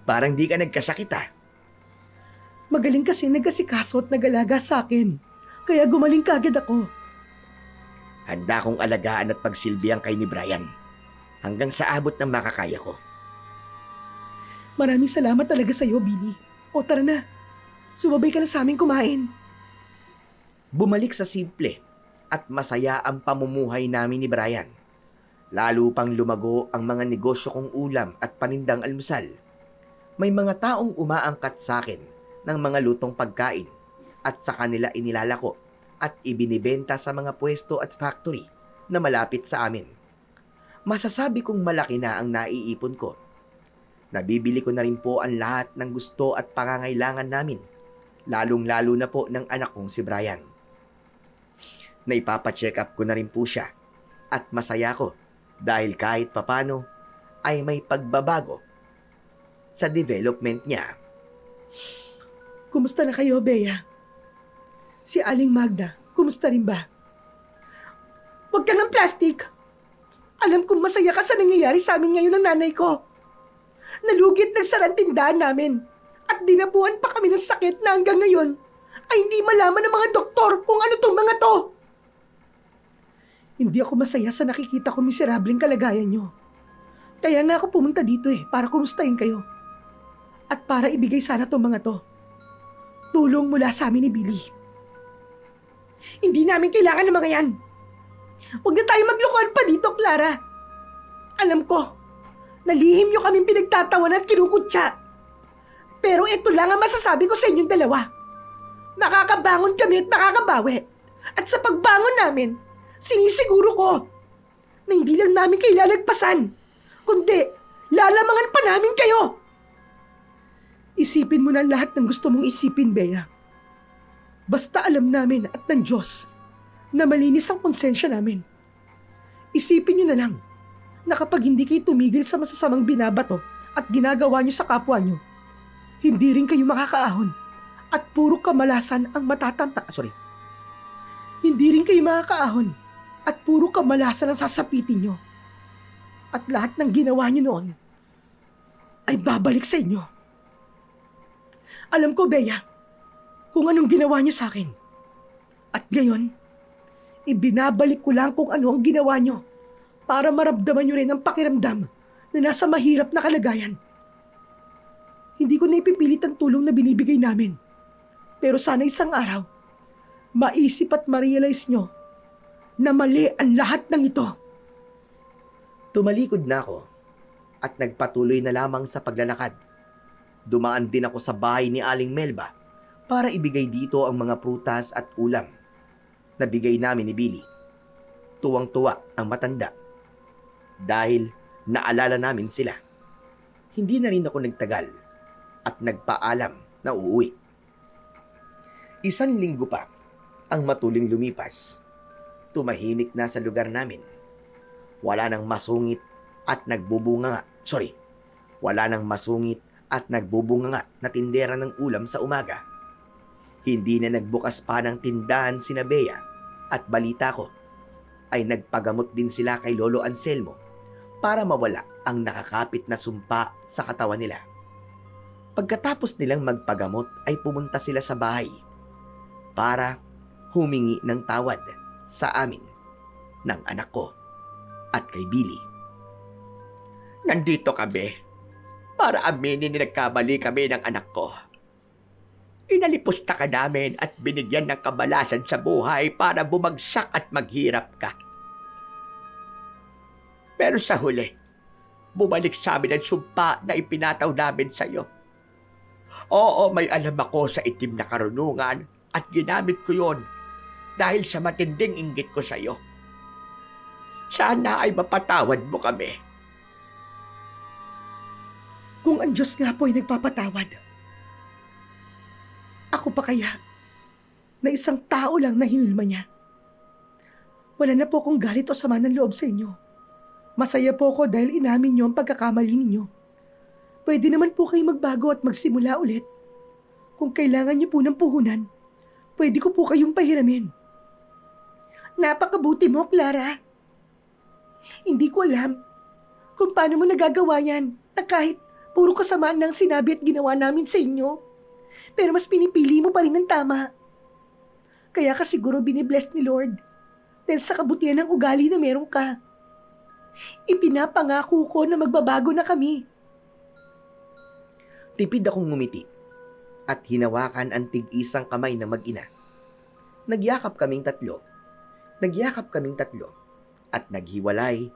Parang di ka nagkasakit ah. Magaling kasi nagkasikaso at nagalaga sa akin. Kaya gumaling kagad ako. Handa kong alagaan at pagsilbihan kay ni Brian hanggang sa abot ng makakaya ko. Maraming salamat talaga sa iyo, Billy. O tara na. Sumabay ka na sa amin kumain. Bumalik sa simple at masaya ang pamumuhay namin ni Brian. Lalo pang lumago ang mga negosyo kong ulam at panindang almusal. May mga taong umaangkat sa akin ng mga lutong pagkain at sa kanila inilalako at ibinibenta sa mga pwesto at factory na malapit sa amin. Masasabi kong malaki na ang naiipon ko. Nabibili ko na rin po ang lahat ng gusto at pangangailangan namin, lalong-lalo na po ng anak kong si Brian. Naipapacheck up ko na rin po siya at masaya ko dahil kahit papano ay may pagbabago sa development niya. Kumusta na kayo, Bea? Si Aling Magda, kumusta rin ba? Huwag ka ng plastic. Alam kong masaya ka sa nangyayari sa amin ngayon ng nanay ko. Nalugit ng sarang tindahan namin at dinapuan pa kami ng sakit na hanggang ngayon ay hindi malaman ng mga doktor kung ano tong mga to. Hindi ako masaya sa nakikita ko miserableng kalagayan nyo. Kaya nga ako pumunta dito para kumustahin kayo. At para ibigay sana tong mga to. Tulong mula sa amin ni Billy. Hindi namin kailangan ng mga yan. Huwag na tayo maglokohan pa dito, Clara. Alam ko, nalihim nyo kaming pinagtatawan at kinukutya. Pero ito lang ang masasabi ko sa inyong dalawa. Makakabangon kami at makakabawi. At sa pagbangon namin, sinisiguro ko na hindi lang namin kayo lalagpasan, kundi lalamangan pa namin kayo. Isipin mo na lahat ng gusto mong isipin, Bea. Basta alam namin at ng Diyos na malinis ang konsensya namin. Isipin nyo na lang na kapag hindi kayo tumigil sa masasamang binabato at ginagawa nyo sa kapwa nyo, hindi rin kayo makakaahon at puro kamalasan ang Hindi rin kayo makakaahon at puro kamalasan ang sasapitin nyo. At lahat ng ginawa nyo noon ay babalik sa inyo. Alam ko, Bea, kung anong ginawa nyo sa akin. At ngayon, ibinabalik ko lang kung ano ang ginawa nyo para maramdaman nyo rin ang pakiramdam na nasa mahirap na kalagayan. Hindi ko na ipipilit ang tulong na binibigay namin. Pero sana isang araw, maisip at ma-realize nyo na mali ang lahat ng ito. Tumalikod na ako at nagpatuloy na lamang sa paglalakad. Dumaan din ako sa bahay ni Aling Melba para ibigay dito ang mga prutas at ulam na bigay namin ni Billy. Tuwang-tuwa ang matanda dahil naalala namin sila. Hindi na rin ako nagtagal at nagpaalam na uuwi. 1 linggo pa ang matuling lumipas. Tumahimik na sa lugar namin. Wala nang masungit at nagbubunga na tindera ng ulam sa umaga. Hindi na nagbukas pa ng tindahan sina Bea at balita ko ay nagpagamot din sila kay Lolo Anselmo para mawala ang nakakapit na sumpa sa katawan nila. Pagkatapos nilang magpagamot ay pumunta sila sa bahay para humingi ng tawad sa amin ng anak ko at kay Billy. Nandito kami para aminin na nagkamali kami ng anak ko. Inalipusta ka namin at binigyan ng kabalasan sa buhay para bumagsak at maghirap ka. Pero sa huli, bumalik sa amin ang sumpa na ipinataw namin sa iyo. Oo, may alam ako sa itim na karunungan at ginamit ko yon dahil sa matinding inggit ko sa iyo. Sana ay mapatawad mo kami. Kung ang Diyos nga po ay nagpapatawad, Ako pa kaya na isang tao lang na hinulma niya. Wala na po akong galit o sama ng loob sa inyo. Masaya po ako dahil inamin niyo ang pagkakamali ninyo. Pwede naman po kayo magbago at magsimula ulit. Kung kailangan niyo po ng puhunan, pwede ko po kayong pahiramin. Napakabuti mo, Clara. Hindi ko alam kung paano mo nagagawa yan na kahit puro kasamaan ng sinabi at ginawa namin sa inyo. Pero mas pinipili mo pa rin ang tama. Kaya ka siguro binibless ni Lord dahil sa kabutihan ng ugali na meron ka. Ipinapangako ko na magbabago na kami. Tipid akong ngumiti at hinawakan ang tig-isang kamay ng mag-ina. Nagyakap kaming tatlo at naghiwalay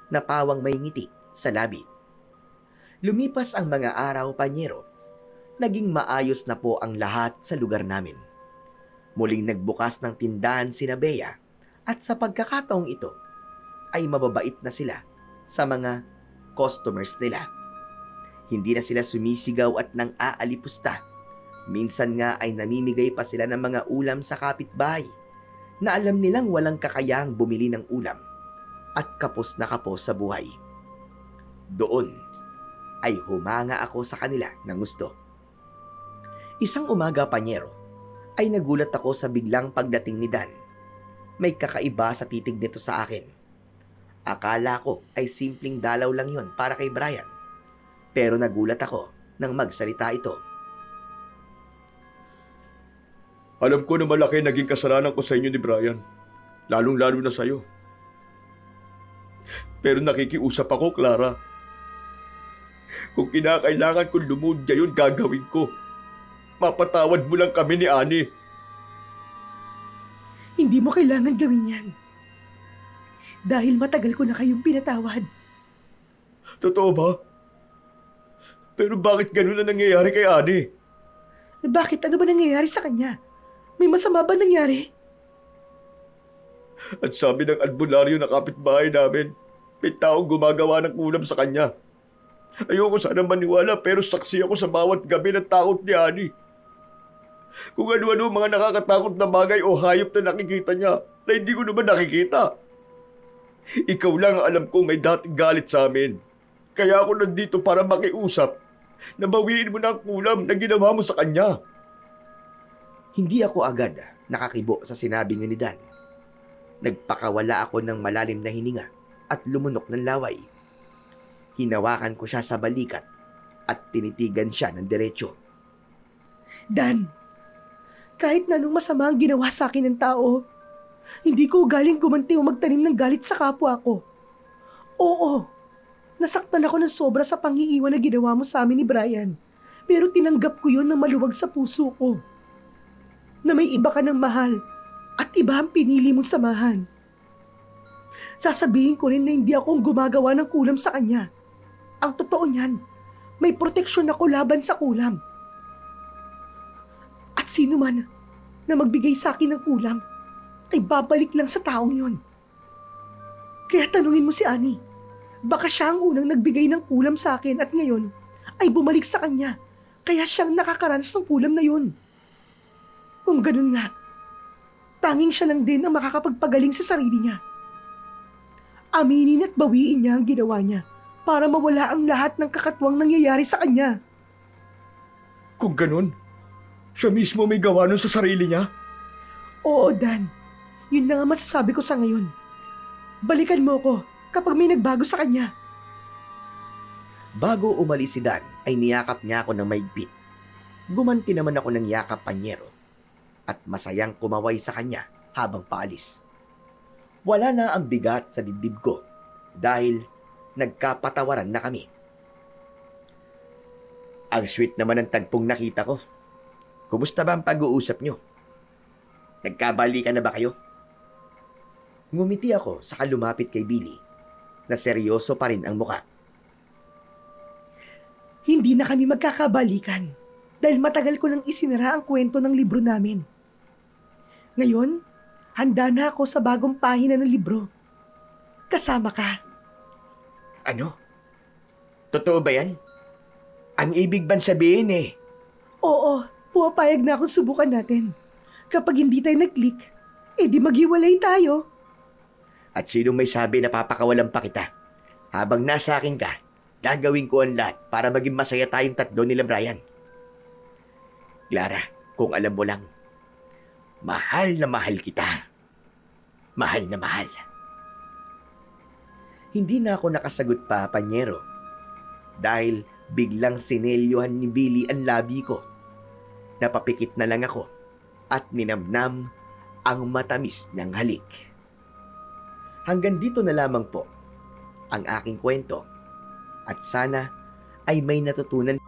na pawang may ngiti sa labi. Lumipas ang mga araw, Panyero. Naging maayos na po ang lahat sa lugar namin. Muling nagbukas ng tindahan sina Bea at sa pagkakataong ito ay mababait na sila sa mga customers nila. Hindi na sila sumisigaw at nang aalipusta. Minsan nga ay namimigay pa sila ng mga ulam sa kapitbahay na alam nilang walang kakayahang bumili ng ulam at kapos na kapos sa buhay. Doon ay humanga ako sa kanila ng gusto. Isang umaga, Panyero, ay nagulat ako sa biglang pagdating ni Dan. May kakaiba sa titig nito sa akin. Akala ko ay simpleng dalaw lang yon para kay Brian. Pero nagulat ako nang magsalita ito. Alam ko na malaki naging kasalanan ko sa inyo ni Brian. Lalong-lalo na sa'yo. Pero nakikiusap ako, Clara. Kung kinakailangan kong lumod ngayon, gagawin ko. Mapatawad mo lang kami ni Annie. Hindi mo kailangan gawin yan. Dahil matagal ko na kayong pinatawad. Totoo ba? Pero bakit ganun na nangyayari kay Annie? Bakit? Ano ba nangyayari sa kanya? May masama ba nangyari? At sabi ng albularyo na kapitbahay namin, may taong gumagawa ng ulam sa kanya. Ayoko sana maniwala pero saksi ako sa bawat gabi ng takot ni Annie. Kung ano-ano mga nakakatakot na bagay o hayop na nakikita niya na hindi ko naman nakikita. Ikaw lang ang alam kong may dating galit sa amin. Kaya ako nandito para makiusap na bawiin mo na ang kulam na ginawa mo sa kanya. Hindi ako agad nakakibo sa sinabi ni Dan. Nagpakawala ako ng malalim na hininga at lumunok ng laway. Hinawakan ko siya sa balikat at tinitigan siya ng diretsyo. Dan, kahit na anong masama ang ginawa sa akin ng tao, hindi ko galing gumanti o magtanim ng galit sa kapwa ko. Oo, nasaktan ako ng sobra sa pangiiwan na ginawa mo sa amin ni Brian. Pero tinanggap ko yun ng maluwag sa puso ko. Na may iba ka ng mahal at iba ang pinili mong samahan. Sasabihin ko rin na hindi ako gumagawa ng kulam sa kanya. Ang totoo niyan, may proteksyon ako laban sa kulam. At sino man na magbigay sa akin ng kulam, ay babalik lang sa taong yon. Kaya tanungin mo si Annie, baka siya ang unang nagbigay ng kulam sa akin at ngayon ay bumalik sa kanya, kaya siyang nakakaranas ng kulam na yon. Kung ganun nga, tanging siya lang din ang makakapagpagaling sa sarili niya. Aminin at bawiin niya ang ginawa niya para mawala ang lahat ng kakatwang nangyayari sa kanya. Kung ganun, siya mismo may gawa nun sa sarili niya? Oo, Dan. Yun na nga masasabi ko sa ngayon. Balikan mo ko kapag may nagbago sa kanya. Bago umalis si Dan, ay niyakap niya ako ng maigpit. Gumanti naman ako ng yakap, Panyero, at masayang kumaway sa kanya habang paalis. Wala na ang bigat sa dibdib ko dahil nagkapatawaran na kami. Ang sweet naman ng tagpong nakita ko. Kumusta ba ang pag-uusap nyo? Nagkabalikan na ba kayo? Ngumiti ako sa lumapit kay Billy na seryoso pa rin ang muka. Hindi na kami magkakabalikan dahil matagal ko nang isinara ang kwento ng libro namin. Ngayon, handa na ako sa bagong pahina ng libro. Kasama ka. Ano? Totoo ba yan? Ang ibig ban sabihin Oo, pumapayag na akong subukan natin. Kapag hindi tayo nag-click, di maghiwalay tayo. At sino may sabi na papakawalan pa kita? Habang nasa akin ka, gagawin ko ang lahat para maging masaya tayong tatlo nila Brian. Clara, kung alam mo lang, mahal na mahal kita. Mahal na mahal. Hindi na ako nakasagot pa, Panyero. Dahil biglang sinelyohan ni Billy ang labi ko. Napapikit na lang ako at ninamnam ang matamis ng halik. Hanggang dito na lamang po ang aking kwento. At sana ay may natutunan